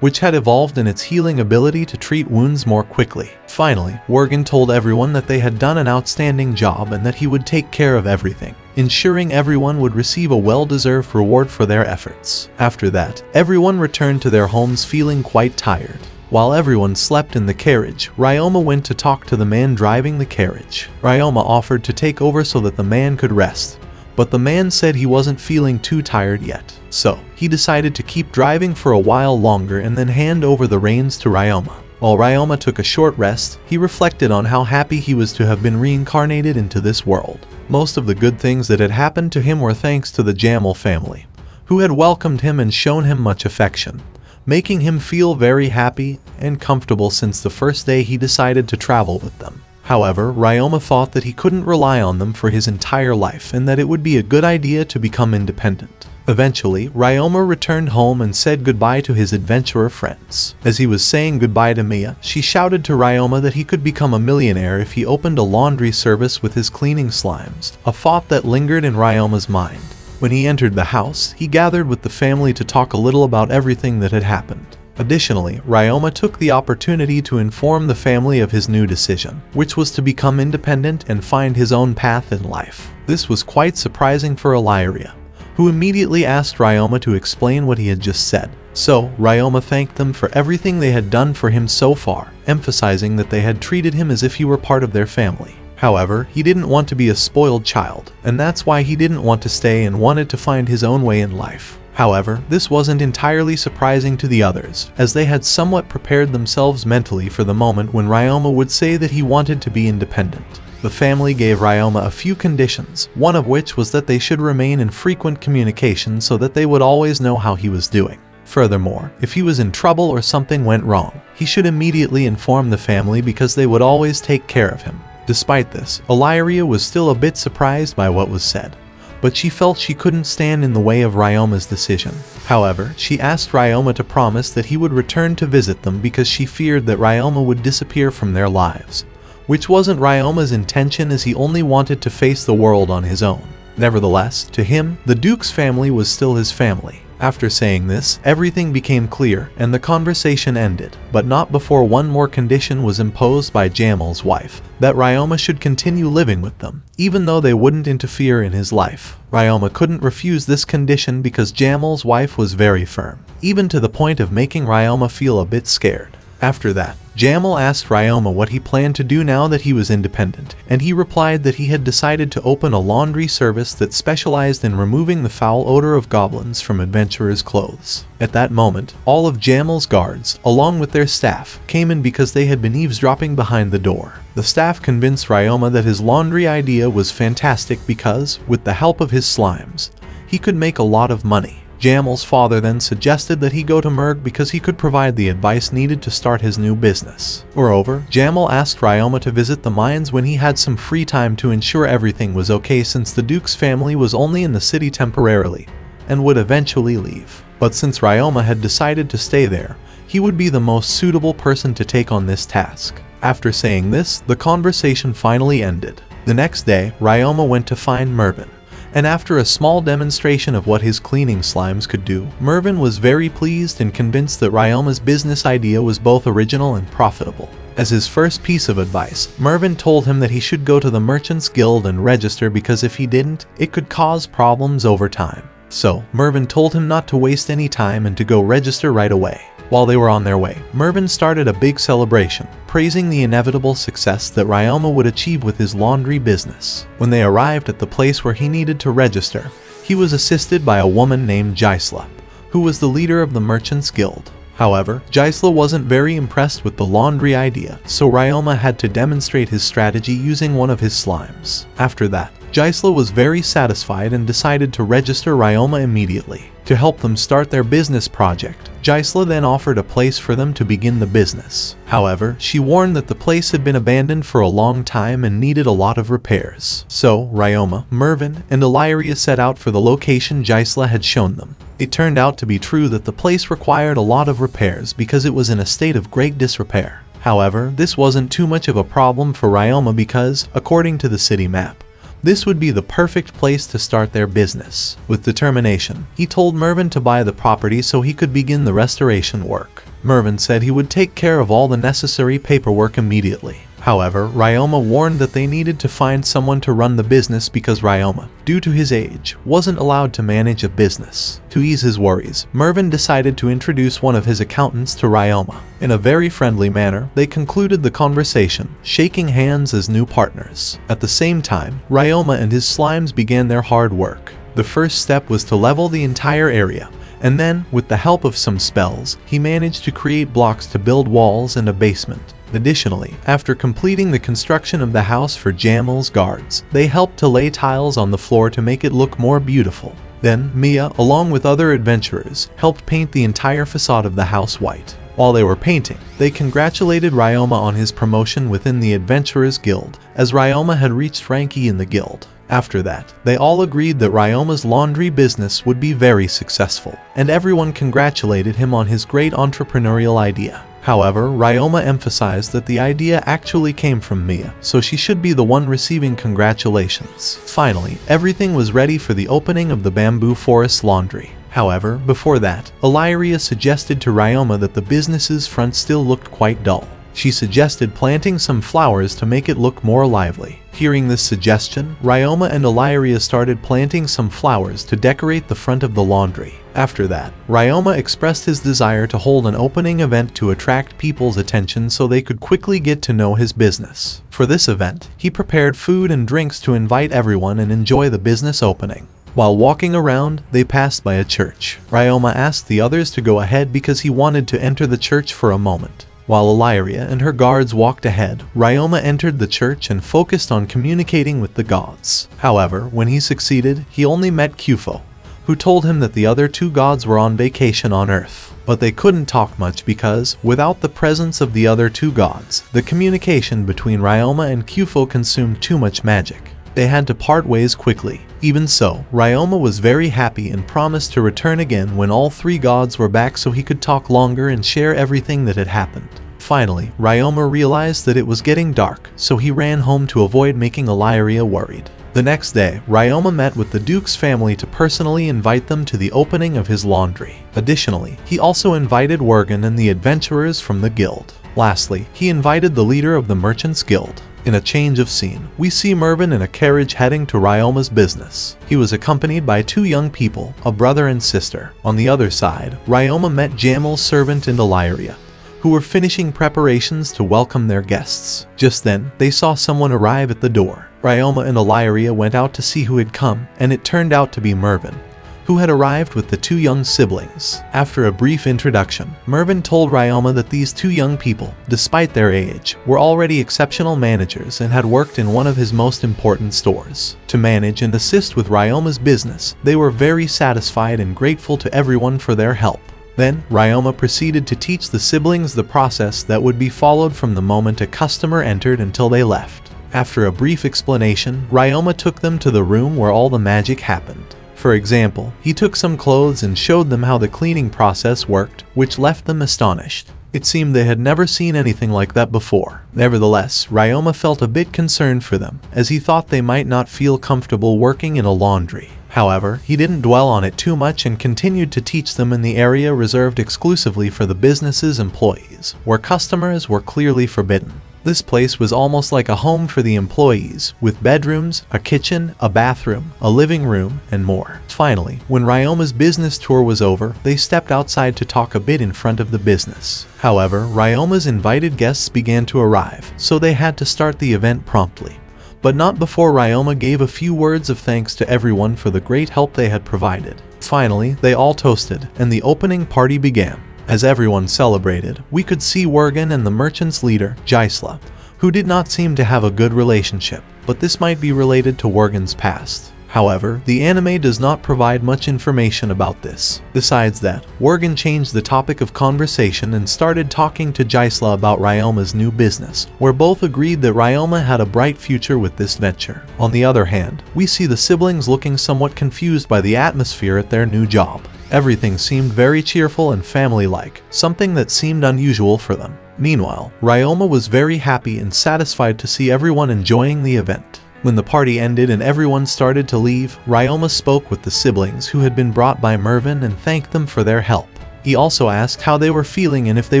which had evolved in its healing ability to treat wounds more quickly. Finally, Worgen told everyone that they had done an outstanding job and that he would take care of everything, ensuring everyone would receive a well-deserved reward for their efforts. After that, everyone returned to their homes feeling quite tired. While everyone slept in the carriage, Ryoma went to talk to the man driving the carriage. Ryoma offered to take over so that the man could rest, but the man said he wasn't feeling too tired yet. So, he decided to keep driving for a while longer and then hand over the reins to Ryoma. While Ryoma took a short rest, he reflected on how happy he was to have been reincarnated into this world. Most of the good things that had happened to him were thanks to the Jamel family, who had welcomed him and shown him much affection, making him feel very happy and comfortable since the first day he decided to travel with them. However, Ryoma thought that he couldn't rely on them for his entire life and that it would be a good idea to become independent. Eventually, Ryoma returned home and said goodbye to his adventurer friends. As he was saying goodbye to Mia, she shouted to Ryoma that he could become a millionaire if he opened a laundry service with his cleaning slimes, a thought that lingered in Ryoma's mind. When he entered the house, he gathered with the family to talk a little about everything that had happened. Additionally, Ryoma took the opportunity to inform the family of his new decision, which was to become independent and find his own path in life. This was quite surprising for Illyria, who immediately asked Ryoma to explain what he had just said. So, Ryoma thanked them for everything they had done for him so far, emphasizing that they had treated him as if he were part of their family. However, he didn't want to be a spoiled child, and that's why he didn't want to stay and wanted to find his own way in life. However, this wasn't entirely surprising to the others, as they had somewhat prepared themselves mentally for the moment when Ryoma would say that he wanted to be independent. The family gave Ryoma a few conditions, one of which was that they should remain in frequent communication so that they would always know how he was doing. Furthermore, if he was in trouble or something went wrong, he should immediately inform the family because they would always take care of him. Despite this, Illyria was still a bit surprised by what was said, but she felt she couldn't stand in the way of Ryoma's decision. However, she asked Ryoma to promise that he would return to visit them because she feared that Ryoma would disappear from their lives, which wasn't Ryoma's intention as he only wanted to face the world on his own. Nevertheless, to him, the Duke's family was still his family. After saying this, everything became clear and the conversation ended, but not before one more condition was imposed by Jamal's wife, that Ryoma should continue living with them, even though they wouldn't interfere in his life. Ryoma couldn't refuse this condition because Jamal's wife was very firm, even to the point of making Ryoma feel a bit scared. After that, Jamal asked Ryoma what he planned to do now that he was independent, and he replied that he had decided to open a laundry service that specialized in removing the foul odor of goblins from adventurers' clothes. At that moment, all of Jamal's guards, along with their staff, came in because they had been eavesdropping behind the door. The staff convinced Ryoma that his laundry idea was fantastic because, with the help of his slimes, he could make a lot of money. Jamal's father then suggested that he go to Merg because he could provide the advice needed to start his new business. Moreover, Jamal asked Ryoma to visit the mines when he had some free time to ensure everything was okay since the Duke's family was only in the city temporarily and would eventually leave. But since Ryoma had decided to stay there, he would be the most suitable person to take on this task. After saying this, the conversation finally ended. The next day, Ryoma went to find Mervin, and after a small demonstration of what his cleaning slimes could do, Mervin was very pleased and convinced that Ryoma's business idea was both original and profitable. As his first piece of advice, Mervin told him that he should go to the Merchants Guild and register because if he didn't, it could cause problems over time. So, Mervin told him not to waste any time and to go register right away. While they were on their way, Mervin started a big celebration, praising the inevitable success that Ryoma would achieve with his laundry business. When they arrived at the place where he needed to register, he was assisted by a woman named Gisela, who was the leader of the Merchants Guild. However, Gisela wasn't very impressed with the laundry idea, so Ryoma had to demonstrate his strategy using one of his slimes. After that, Gisela was very satisfied and decided to register Ryoma immediately. To help them start their business project, Gisela then offered a place for them to begin the business. However, she warned that the place had been abandoned for a long time and needed a lot of repairs. So, Ryoma, Mervin, and Illyria set out for the location Gisela had shown them. It turned out to be true that the place required a lot of repairs because it was in a state of great disrepair. However, this wasn't too much of a problem for Ryoma because, according to the city map, this would be the perfect place to start their business. With determination, he told Mervin to buy the property so he could begin the restoration work. Mervin said he would take care of all the necessary paperwork immediately. However, Ryoma warned that they needed to find someone to run the business because Ryoma, due to his age, wasn't allowed to manage a business. To ease his worries, Mervin decided to introduce one of his accountants to Ryoma. In a very friendly manner, they concluded the conversation, shaking hands as new partners. At the same time, Ryoma and his slimes began their hard work. The first step was to level the entire area, and then, with the help of some spells, he managed to create blocks to build walls and a basement. Additionally, after completing the construction of the house for Jamal's guards, they helped to lay tiles on the floor to make it look more beautiful. Then, Mia, along with other adventurers, helped paint the entire facade of the house white. While they were painting, they congratulated Ryoma on his promotion within the Adventurers Guild, as Ryoma had reached rank E in the guild. After that, they all agreed that Ryoma's laundry business would be very successful, and everyone congratulated him on his great entrepreneurial idea. However, Ryoma emphasized that the idea actually came from Mia, so she should be the one receiving congratulations. Finally, everything was ready for the opening of the Bamboo Forest Laundry. However, before that, Illyria suggested to Ryoma that the business's front still looked quite dull. She suggested planting some flowers to make it look more lively. Hearing this suggestion, Ryoma and Illyria started planting some flowers to decorate the front of the laundry. After that, Ryoma expressed his desire to hold an opening event to attract people's attention so they could quickly get to know his business. For this event, he prepared food and drinks to invite everyone and enjoy the business opening. While walking around, they passed by a church. Ryoma asked the others to go ahead because he wanted to enter the church for a moment. While Illyria and her guards walked ahead, Ryoma entered the church and focused on communicating with the gods. However, when he succeeded, he only met Kyufo, who told him that the other two gods were on vacation on Earth. But they couldn't talk much because, without the presence of the other two gods, the communication between Ryoma and Kyufo consumed too much magic. They had to part ways quickly. Even so, Ryoma was very happy and promised to return again when all three gods were back so he could talk longer and share everything that had happened. Finally, Ryoma realized that it was getting dark, so he ran home to avoid making Illyria worried. The next day, Ryoma met with the Duke's family to personally invite them to the opening of his laundry. Additionally, he also invited Worgen and the adventurers from the guild. Lastly, he invited the leader of the Merchants Guild. In a change of scene, we see Mervin in a carriage heading to Ryoma's business. He was accompanied by two young people, a brother and sister. On the other side, Ryoma met Jamel's servant and Illyria, who were finishing preparations to welcome their guests. Just then, they saw someone arrive at the door. Ryoma and Illyria went out to see who had come, and it turned out to be Mervin, who had arrived with the two young siblings. After a brief introduction, Mervin told Ryoma that these two young people, despite their age, were already exceptional managers and had worked in one of his most important stores. To manage and assist with Ryoma's business, they were very satisfied and grateful to everyone for their help. Then, Ryoma proceeded to teach the siblings the process that would be followed from the moment a customer entered until they left. After a brief explanation, Ryoma took them to the room where all the magic happened. For example, he took some clothes and showed them how the cleaning process worked, which left them astonished. It seemed they had never seen anything like that before. Nevertheless, Ryoma felt a bit concerned for them, as he thought they might not feel comfortable working in a laundry. However, he didn't dwell on it too much and continued to teach them in the area reserved exclusively for the business's employees, where customers were clearly forbidden. This place was almost like a home for the employees, with bedrooms, a kitchen, a bathroom, a living room, and more. Finally, when Ryoma's business tour was over, they stepped outside to talk a bit in front of the business. However, Ryoma's invited guests began to arrive, so they had to start the event promptly. But not before Ryoma gave a few words of thanks to everyone for the great help they had provided. Finally, they all toasted, and the opening party began. As everyone celebrated, we could see Worgen and the merchant's leader, Gisela, who did not seem to have a good relationship, but this might be related to Worgen's past. However, the anime does not provide much information about this. Besides that, Worgen changed the topic of conversation and started talking to Gisela about Ryoma's new business, where both agreed that Ryoma had a bright future with this venture. On the other hand, we see the siblings looking somewhat confused by the atmosphere at their new job. Everything seemed very cheerful and family-like, something that seemed unusual for them. Meanwhile, Ryoma was very happy and satisfied to see everyone enjoying the event. When the party ended and everyone started to leave, Ryoma spoke with the siblings who had been brought by Mervin and thanked them for their help. He also asked how they were feeling and if they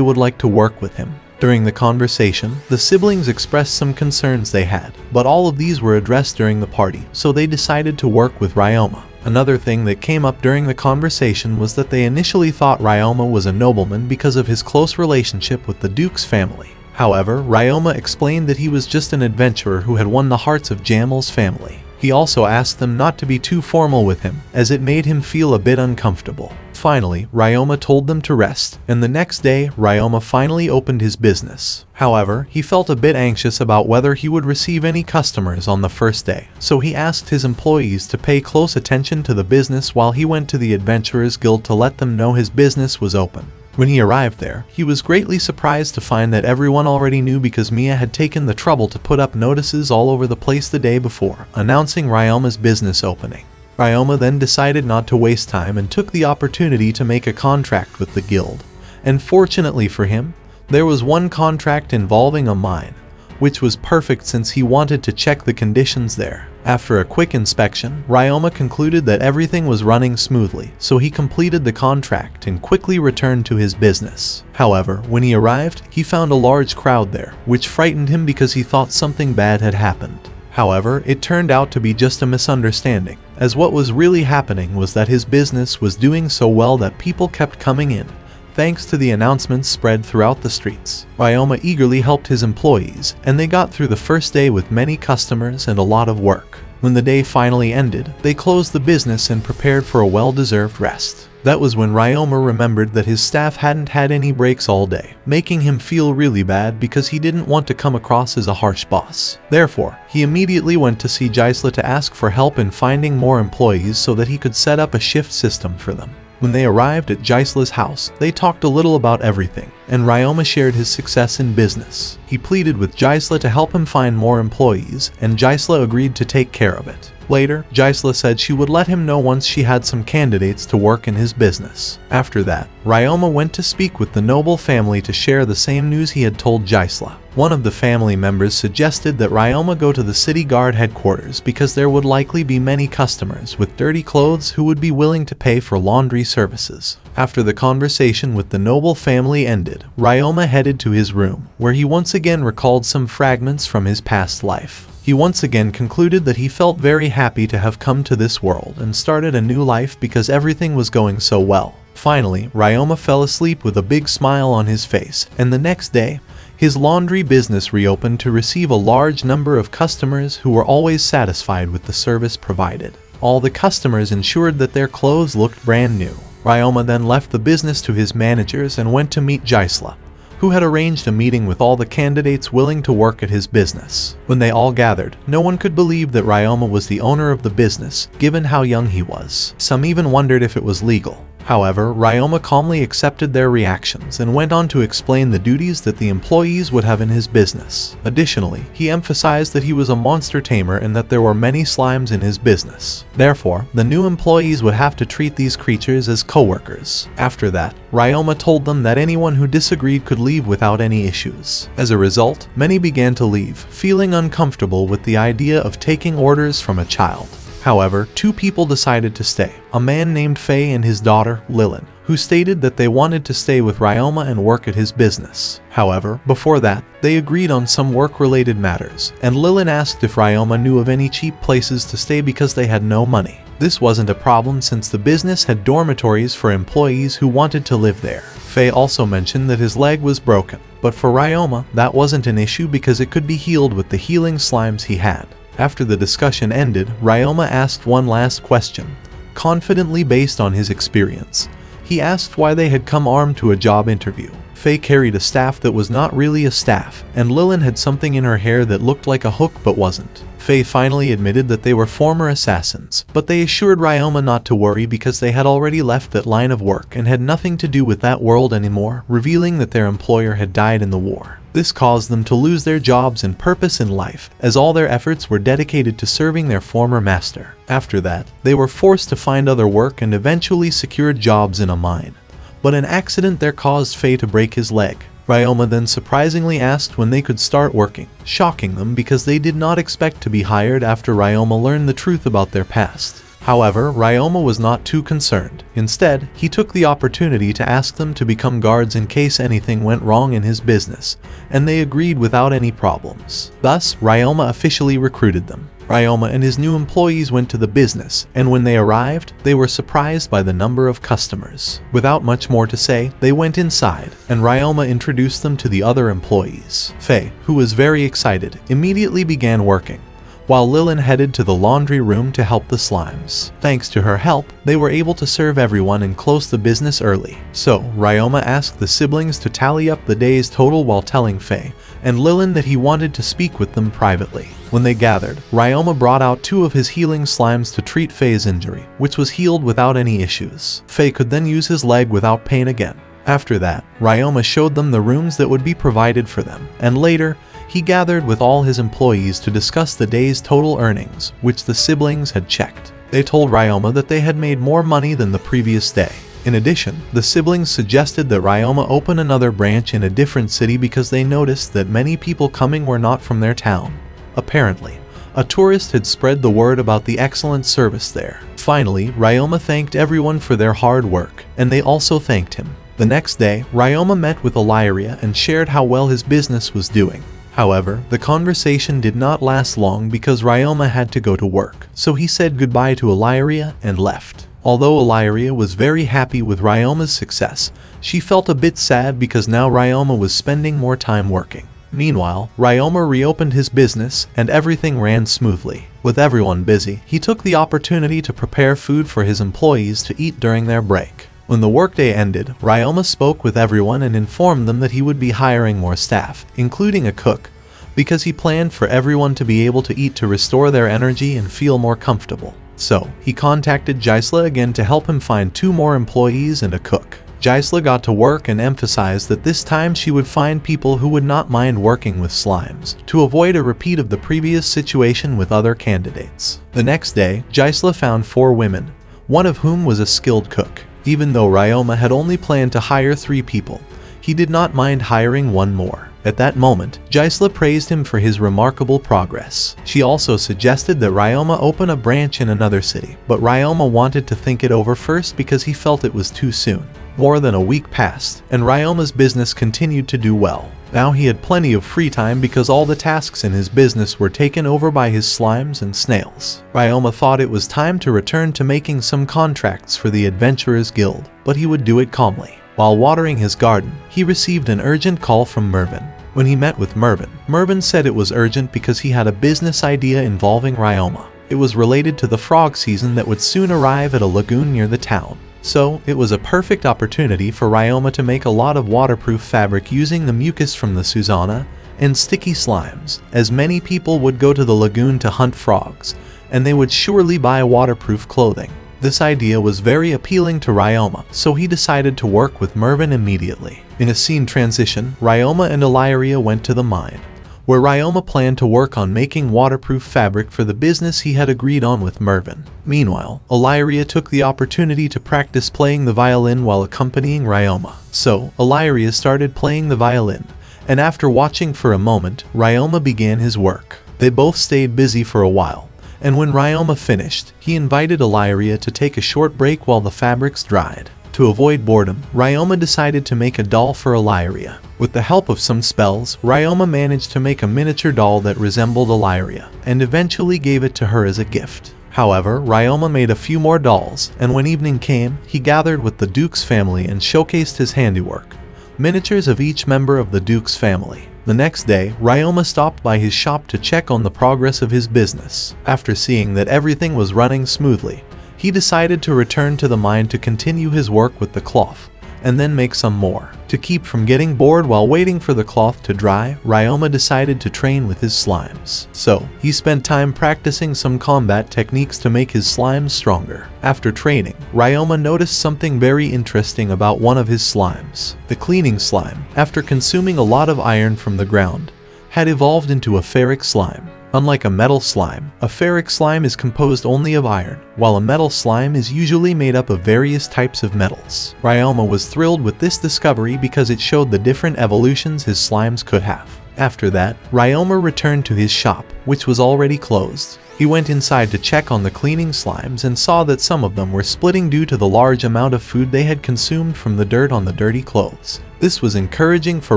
would like to work with him. During the conversation, the siblings expressed some concerns they had, but all of these were addressed during the party, so they decided to work with Ryoma. Another thing that came up during the conversation was that they initially thought Ryoma was a nobleman because of his close relationship with the Duke's family. However, Ryoma explained that he was just an adventurer who had won the hearts of Jamel's family. He also asked them not to be too formal with him, as it made him feel a bit uncomfortable. Finally, Ryoma told them to rest, and the next day, Ryoma finally opened his business. However, he felt a bit anxious about whether he would receive any customers on the first day, so he asked his employees to pay close attention to the business while he went to the Adventurers Guild to let them know his business was open. When he arrived there, he was greatly surprised to find that everyone already knew because Mia had taken the trouble to put up notices all over the place the day before, announcing Ryoma's business opening. Ryoma then decided not to waste time and took the opportunity to make a contract with the guild. And fortunately for him, there was one contract involving a mine, which was perfect since he wanted to check the conditions there. After a quick inspection, Ryoma concluded that everything was running smoothly, so he completed the contract and quickly returned to his business. However, when he arrived, he found a large crowd there, which frightened him because he thought something bad had happened. However, it turned out to be just a misunderstanding, as what was really happening was that his business was doing so well that people kept coming in, thanks to the announcements spread throughout the streets. Ryoma eagerly helped his employees, and they got through the first day with many customers and a lot of work. When the day finally ended, they closed the business and prepared for a well-deserved rest. That was when Ryoma remembered that his staff hadn't had any breaks all day, making him feel really bad because he didn't want to come across as a harsh boss. Therefore, he immediately went to see Gisela to ask for help in finding more employees so that he could set up a shift system for them. When they arrived at Gisela's house, they talked a little about everything, and Ryoma shared his success in business. He pleaded with Gisela to help him find more employees, and Gisela agreed to take care of it. Later, Gisela said she would let him know once she had some candidates to work in his business. After that, Ryoma went to speak with the noble family to share the same news he had told Gisela. One of the family members suggested that Ryoma go to the city guard headquarters because there would likely be many customers with dirty clothes who would be willing to pay for laundry services. After the conversation with the noble family ended, Ryoma headed to his room, where he once again recalled some fragments from his past life. He once again concluded that he felt very happy to have come to this world and started a new life because everything was going so well. Finally, Ryoma fell asleep with a big smile on his face, and the next day, his laundry business reopened to receive a large number of customers who were always satisfied with the service provided. All the customers ensured that their clothes looked brand new. Ryoma then left the business to his managers and went to meet Gisela, who had arranged a meeting with all the candidates willing to work at his business. When they all gathered, no one could believe that Ryoma was the owner of the business, given how young he was. Some even wondered if it was legal. However, Ryoma calmly accepted their reactions and went on to explain the duties that the employees would have in his business. Additionally, he emphasized that he was a monster tamer and that there were many slimes in his business. Therefore, the new employees would have to treat these creatures as co-workers. After that, Ryoma told them that anyone who disagreed could leave without any issues. As a result, many began to leave, feeling uncomfortable with the idea of taking orders from a child. However, two people decided to stay, a man named Faye and his daughter, Lilin, who stated that they wanted to stay with Ryoma and work at his business. However, before that, they agreed on some work-related matters, and Lilin asked if Ryoma knew of any cheap places to stay because they had no money. This wasn't a problem since the business had dormitories for employees who wanted to live there. Faye also mentioned that his leg was broken, but for Ryoma, that wasn't an issue because it could be healed with the healing slimes he had. After the discussion ended, Ryoma asked one last question, confidently based on his experience. He asked why they had come armed to a job interview. Faye carried a staff that was not really a staff, and Lilin had something in her hair that looked like a hook but wasn't. Faye finally admitted that they were former assassins, but they assured Ryoma not to worry because they had already left that line of work and had nothing to do with that world anymore, revealing that their employer had died in the war. This caused them to lose their jobs and purpose in life, as all their efforts were dedicated to serving their former master. After that, they were forced to find other work and eventually secured jobs in a mine. But an accident there caused Faye to break his leg. Ryoma then surprisingly asked when they could start working, shocking them because they did not expect to be hired after Ryoma learned the truth about their past. However, Ryoma was not too concerned. Instead, he took the opportunity to ask them to become guards in case anything went wrong in his business, and they agreed without any problems. Thus, Ryoma officially recruited them. Ryoma and his new employees went to the business, and when they arrived, they were surprised by the number of customers. Without much more to say, they went inside, and Ryoma introduced them to the other employees. Faye, who was very excited, immediately began working, while Lilin headed to the laundry room to help the slimes. Thanks to her help, they were able to serve everyone and close the business early. So, Ryoma asked the siblings to tally up the day's total while telling Faye and Lilin that he wanted to speak with them privately. When they gathered, Ryoma brought out two of his healing slimes to treat Faye's injury, which was healed without any issues. Faye could then use his leg without pain again. After that, Ryoma showed them the rooms that would be provided for them, and later, he gathered with all his employees to discuss the day's total earnings, which the siblings had checked. They told Ryoma that they had made more money than the previous day. In addition, the siblings suggested that Ryoma open another branch in a different city because they noticed that many people coming were not from their town. Apparently, a tourist had spread the word about the excellent service there. Finally, Ryoma thanked everyone for their hard work, and they also thanked him. The next day, Ryoma met with Illyria and shared how well his business was doing. However, the conversation did not last long because Ryoma had to go to work, so he said goodbye to Illyria and left. Although Illyria was very happy with Ryoma's success, she felt a bit sad because now Ryoma was spending more time working. Meanwhile, Ryoma reopened his business and everything ran smoothly. With everyone busy, he took the opportunity to prepare food for his employees to eat during their break. When the workday ended, Ryoma spoke with everyone and informed them that he would be hiring more staff, including a cook, because he planned for everyone to be able to eat to restore their energy and feel more comfortable. So, he contacted Gisela again to help him find 2 more employees and a cook. Gisela got to work and emphasized that this time she would find people who would not mind working with slimes, to avoid a repeat of the previous situation with other candidates. The next day, Gisela found 4 women, one of whom was a skilled cook. Even though Ryoma had only planned to hire 3 people, he did not mind hiring 1 more. At that moment, Gisela praised him for his remarkable progress. She also suggested that Ryoma open a branch in another city, but Ryoma wanted to think it over first because he felt it was too soon. More than a week passed, and Ryoma's business continued to do well. Now he had plenty of free time because all the tasks in his business were taken over by his slimes and snails. Ryoma thought it was time to return to making some contracts for the Adventurers Guild, but he would do it calmly. While watering his garden, he received an urgent call from Mervin. When he met with Mervin, Mervin said it was urgent because he had a business idea involving Ryoma. It was related to the frog season that would soon arrive at a lagoon near the town. So, it was a perfect opportunity for Ryoma to make a lot of waterproof fabric using the mucus from the Susanna and sticky slimes, as many people would go to the lagoon to hunt frogs, and they would surely buy waterproof clothing. This idea was very appealing to Ryoma, so he decided to work with Mervin immediately. In a scene transition, Ryoma and Illyria went to the mine, where Ryoma planned to work on making waterproof fabric for the business he had agreed on with Mervin. Meanwhile, Illyria took the opportunity to practice playing the violin while accompanying Ryoma. So, Illyria started playing the violin, and after watching for a moment, Ryoma began his work. They both stayed busy for a while, and when Ryoma finished, he invited Illyria to take a short break while the fabrics dried. To avoid boredom, Ryoma decided to make a doll for Illyria. With the help of some spells, Ryoma managed to make a miniature doll that resembled Illyria, and eventually gave it to her as a gift. However, Ryoma made a few more dolls, and when evening came, he gathered with the Duke's family and showcased his handiwork, miniatures of each member of the Duke's family. The next day, Ryoma stopped by his shop to check on the progress of his business. After seeing that everything was running smoothly, he decided to return to the mine to continue his work with the cloth, and then make some more. To keep from getting bored while waiting for the cloth to dry, Ryoma decided to train with his slimes. So, he spent time practicing some combat techniques to make his slimes stronger. After training, Ryoma noticed something very interesting about one of his slimes. The cleaning slime, after consuming a lot of iron from the ground, had evolved into a ferric slime. Unlike a metal slime, a ferric slime is composed only of iron, while a metal slime is usually made up of various types of metals. Ryoma was thrilled with this discovery because it showed the different evolutions his slimes could have. After that, Ryoma returned to his shop, which was already closed. He went inside to check on the cleaning slimes and saw that some of them were splitting due to the large amount of food they had consumed from the dirt on the dirty clothes. This was encouraging for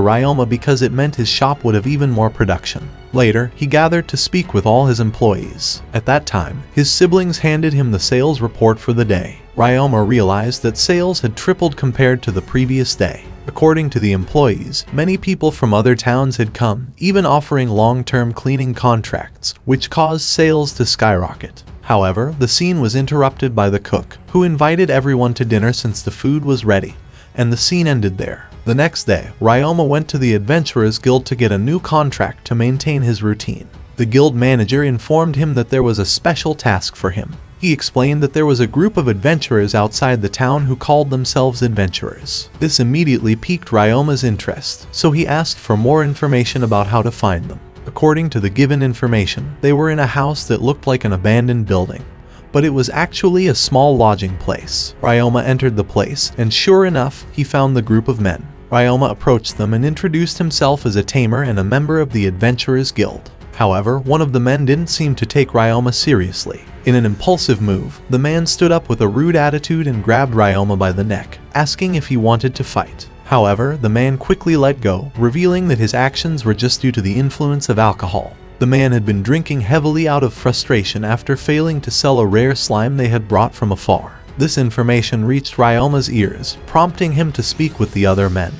Ryoma because it meant his shop would have even more production. Later, he gathered to speak with all his employees. At that time, his siblings handed him the sales report for the day. Ryoma realized that sales had tripled compared to the previous day. According to the employees, many people from other towns had come, even offering long-term cleaning contracts, which caused sales to skyrocket. However, the scene was interrupted by the cook, who invited everyone to dinner since the food was ready, and the scene ended there. The next day, Ryoma went to the Adventurers Guild to get a new contract to maintain his routine. The guild manager informed him that there was a special task for him. He explained that there was a group of adventurers outside the town who called themselves adventurers. This immediately piqued Ryoma's interest, so he asked for more information about how to find them. According to the given information, they were in a house that looked like an abandoned building, but it was actually a small lodging place. Ryoma entered the place, and sure enough, he found the group of men. Ryoma approached them and introduced himself as a tamer and a member of the Adventurers Guild. However, one of the men didn't seem to take Ryoma seriously. In an impulsive move, the man stood up with a rude attitude and grabbed Ryoma by the neck, asking if he wanted to fight. However, the man quickly let go, revealing that his actions were just due to the influence of alcohol. The man had been drinking heavily out of frustration after failing to sell a rare slime they had brought from afar. This information reached Ryoma's ears, prompting him to speak with the other men,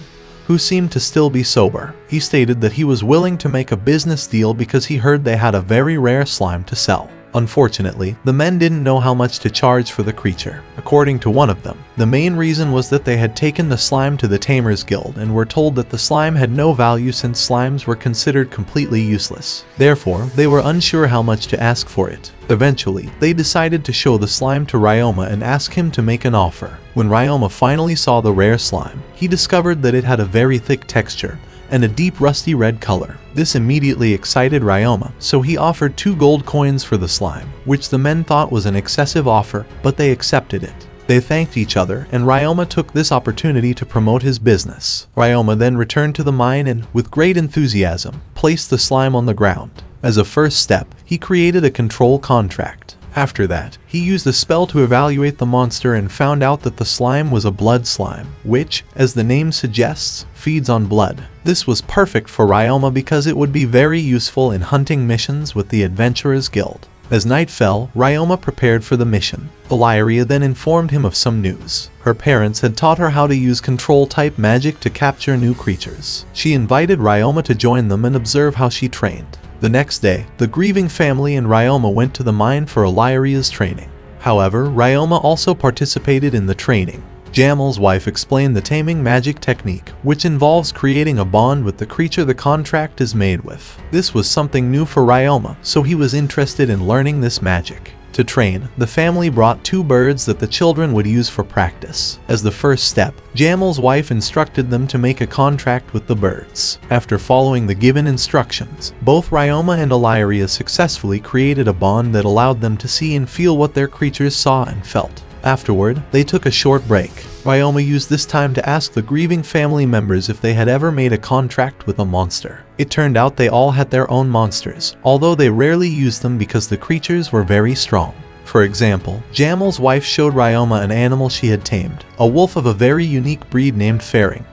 who seemed to still be sober. He stated that he was willing to make a business deal because he heard they had a very rare slime to sell. Unfortunately, the men didn't know how much to charge for the creature. According to one of them, the main reason was that they had taken the slime to the Tamers Guild and were told that the slime had no value since slimes were considered completely useless. Therefore, they were unsure how much to ask for it. Eventually, they decided to show the slime to Ryoma and ask him to make an offer. When Ryoma finally saw the rare slime, he discovered that it had a very thick texture and a deep rusty red color. This immediately excited Ryoma, so he offered 2 gold coins for the slime, which the men thought was an excessive offer, but they accepted it. They thanked each other, and Ryoma took this opportunity to promote his business. Ryoma then returned to the mine and, with great enthusiasm, placed the slime on the ground. As a first step, he created a control contract. After that, he used a spell to evaluate the monster and found out that the slime was a blood slime, which, as the name suggests, feeds on blood. This was perfect for Ryoma because it would be very useful in hunting missions with the Adventurers Guild. As night fell, Ryoma prepared for the mission. Illyria then informed him of some news. Her parents had taught her how to use control-type magic to capture new creatures. She invited Ryoma to join them and observe how she trained. The next day, the grieving family and Ryoma went to the mine for Illyria's training. However, Ryoma also participated in the training. Jamel's wife explained the taming magic technique, which involves creating a bond with the creature the contract is made with. This was something new for Ryoma, so he was interested in learning this magic. To train, the family brought 2 birds that the children would use for practice. As the first step, Jamel's wife instructed them to make a contract with the birds. After following the given instructions, both Ryoma and Illyria successfully created a bond that allowed them to see and feel what their creatures saw and felt. Afterward, they took a short break. Ryoma used this time to ask the grieving family members if they had ever made a contract with a monster. It turned out they all had their own monsters, although they rarely used them because the creatures were very strong. For example, Jamel's wife showed Ryoma an animal she had tamed, a wolf of a very unique breed named Faring,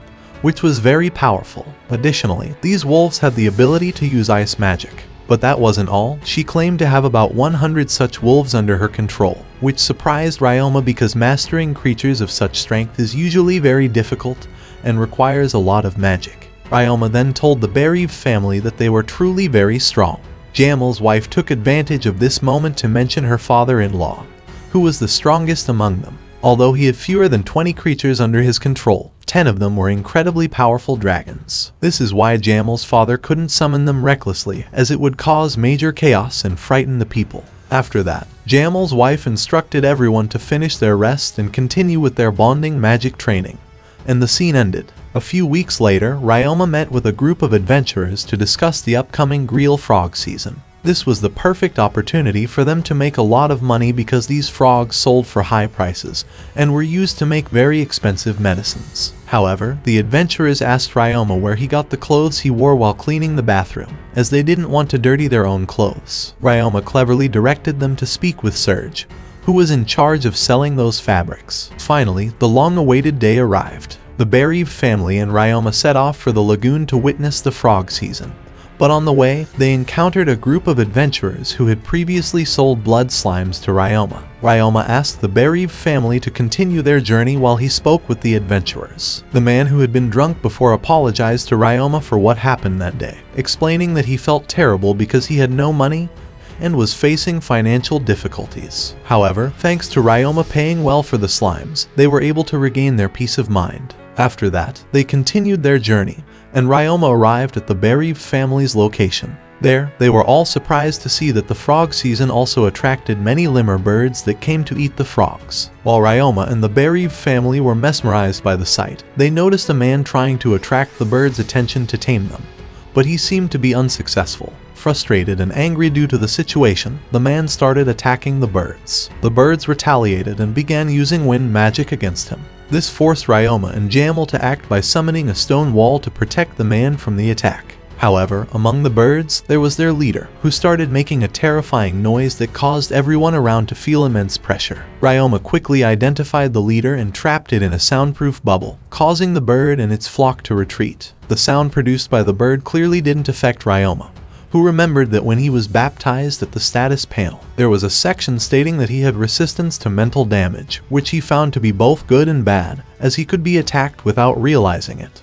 which was very powerful. Additionally, these wolves had the ability to use ice magic. But that wasn't all. She claimed to have about 100 such wolves under her control, which surprised Ryoma because mastering creatures of such strength is usually very difficult and requires a lot of magic. Ryoma then told the Bereave family that they were truly very strong. Jamel's wife took advantage of this moment to mention her father-in-law, who was the strongest among them. Although he had fewer than 20 creatures under his control, 10 of them were incredibly powerful dragons. This is why Jamel's father couldn't summon them recklessly, as it would cause major chaos and frighten the people. After that, Jamel's wife instructed everyone to finish their rest and continue with their bonding magic training, and the scene ended. A few weeks later, Ryoma met with a group of adventurers to discuss the upcoming Greel frog season. This was the perfect opportunity for them to make a lot of money because these frogs sold for high prices and were used to make very expensive medicines. However, the adventurers asked Ryoma where he got the clothes he wore while cleaning the bathroom, as they didn't want to dirty their own clothes. Ryoma cleverly directed them to speak with Serge, who was in charge of selling those fabrics. Finally, the long-awaited day arrived. The Bereave family and Ryoma set off for the lagoon to witness the frog season. But on the way, they encountered a group of adventurers who had previously sold blood slimes to Ryoma. Ryoma asked the Bereave family to continue their journey while he spoke with the adventurers. The man who had been drunk before apologized to Ryoma for what happened that day, explaining that he felt terrible because he had no money and was facing financial difficulties. However, thanks to Ryoma paying well for the slimes, they were able to regain their peace of mind. After that, they continued their journey, and Ryoma arrived at the Bereave family's location. There, they were all surprised to see that the frog season also attracted many lemur birds that came to eat the frogs. While Ryoma and the Bereave family were mesmerized by the sight, they noticed a man trying to attract the birds' attention to tame them, but he seemed to be unsuccessful. Frustrated and angry due to the situation, the man started attacking the birds. The birds retaliated and began using wind magic against him. This forced Ryoma and Jamel to act by summoning a stone wall to protect the man from the attack. However, among the birds, there was their leader, who started making a terrifying noise that caused everyone around to feel immense pressure. Ryoma quickly identified the leader and trapped it in a soundproof bubble, causing the bird and its flock to retreat. The sound produced by the bird clearly didn't affect Ryoma, who remembered that when he was baptized at the status panel, there was a section stating that he had resistance to mental damage, which he found to be both good and bad, as he could be attacked without realizing it.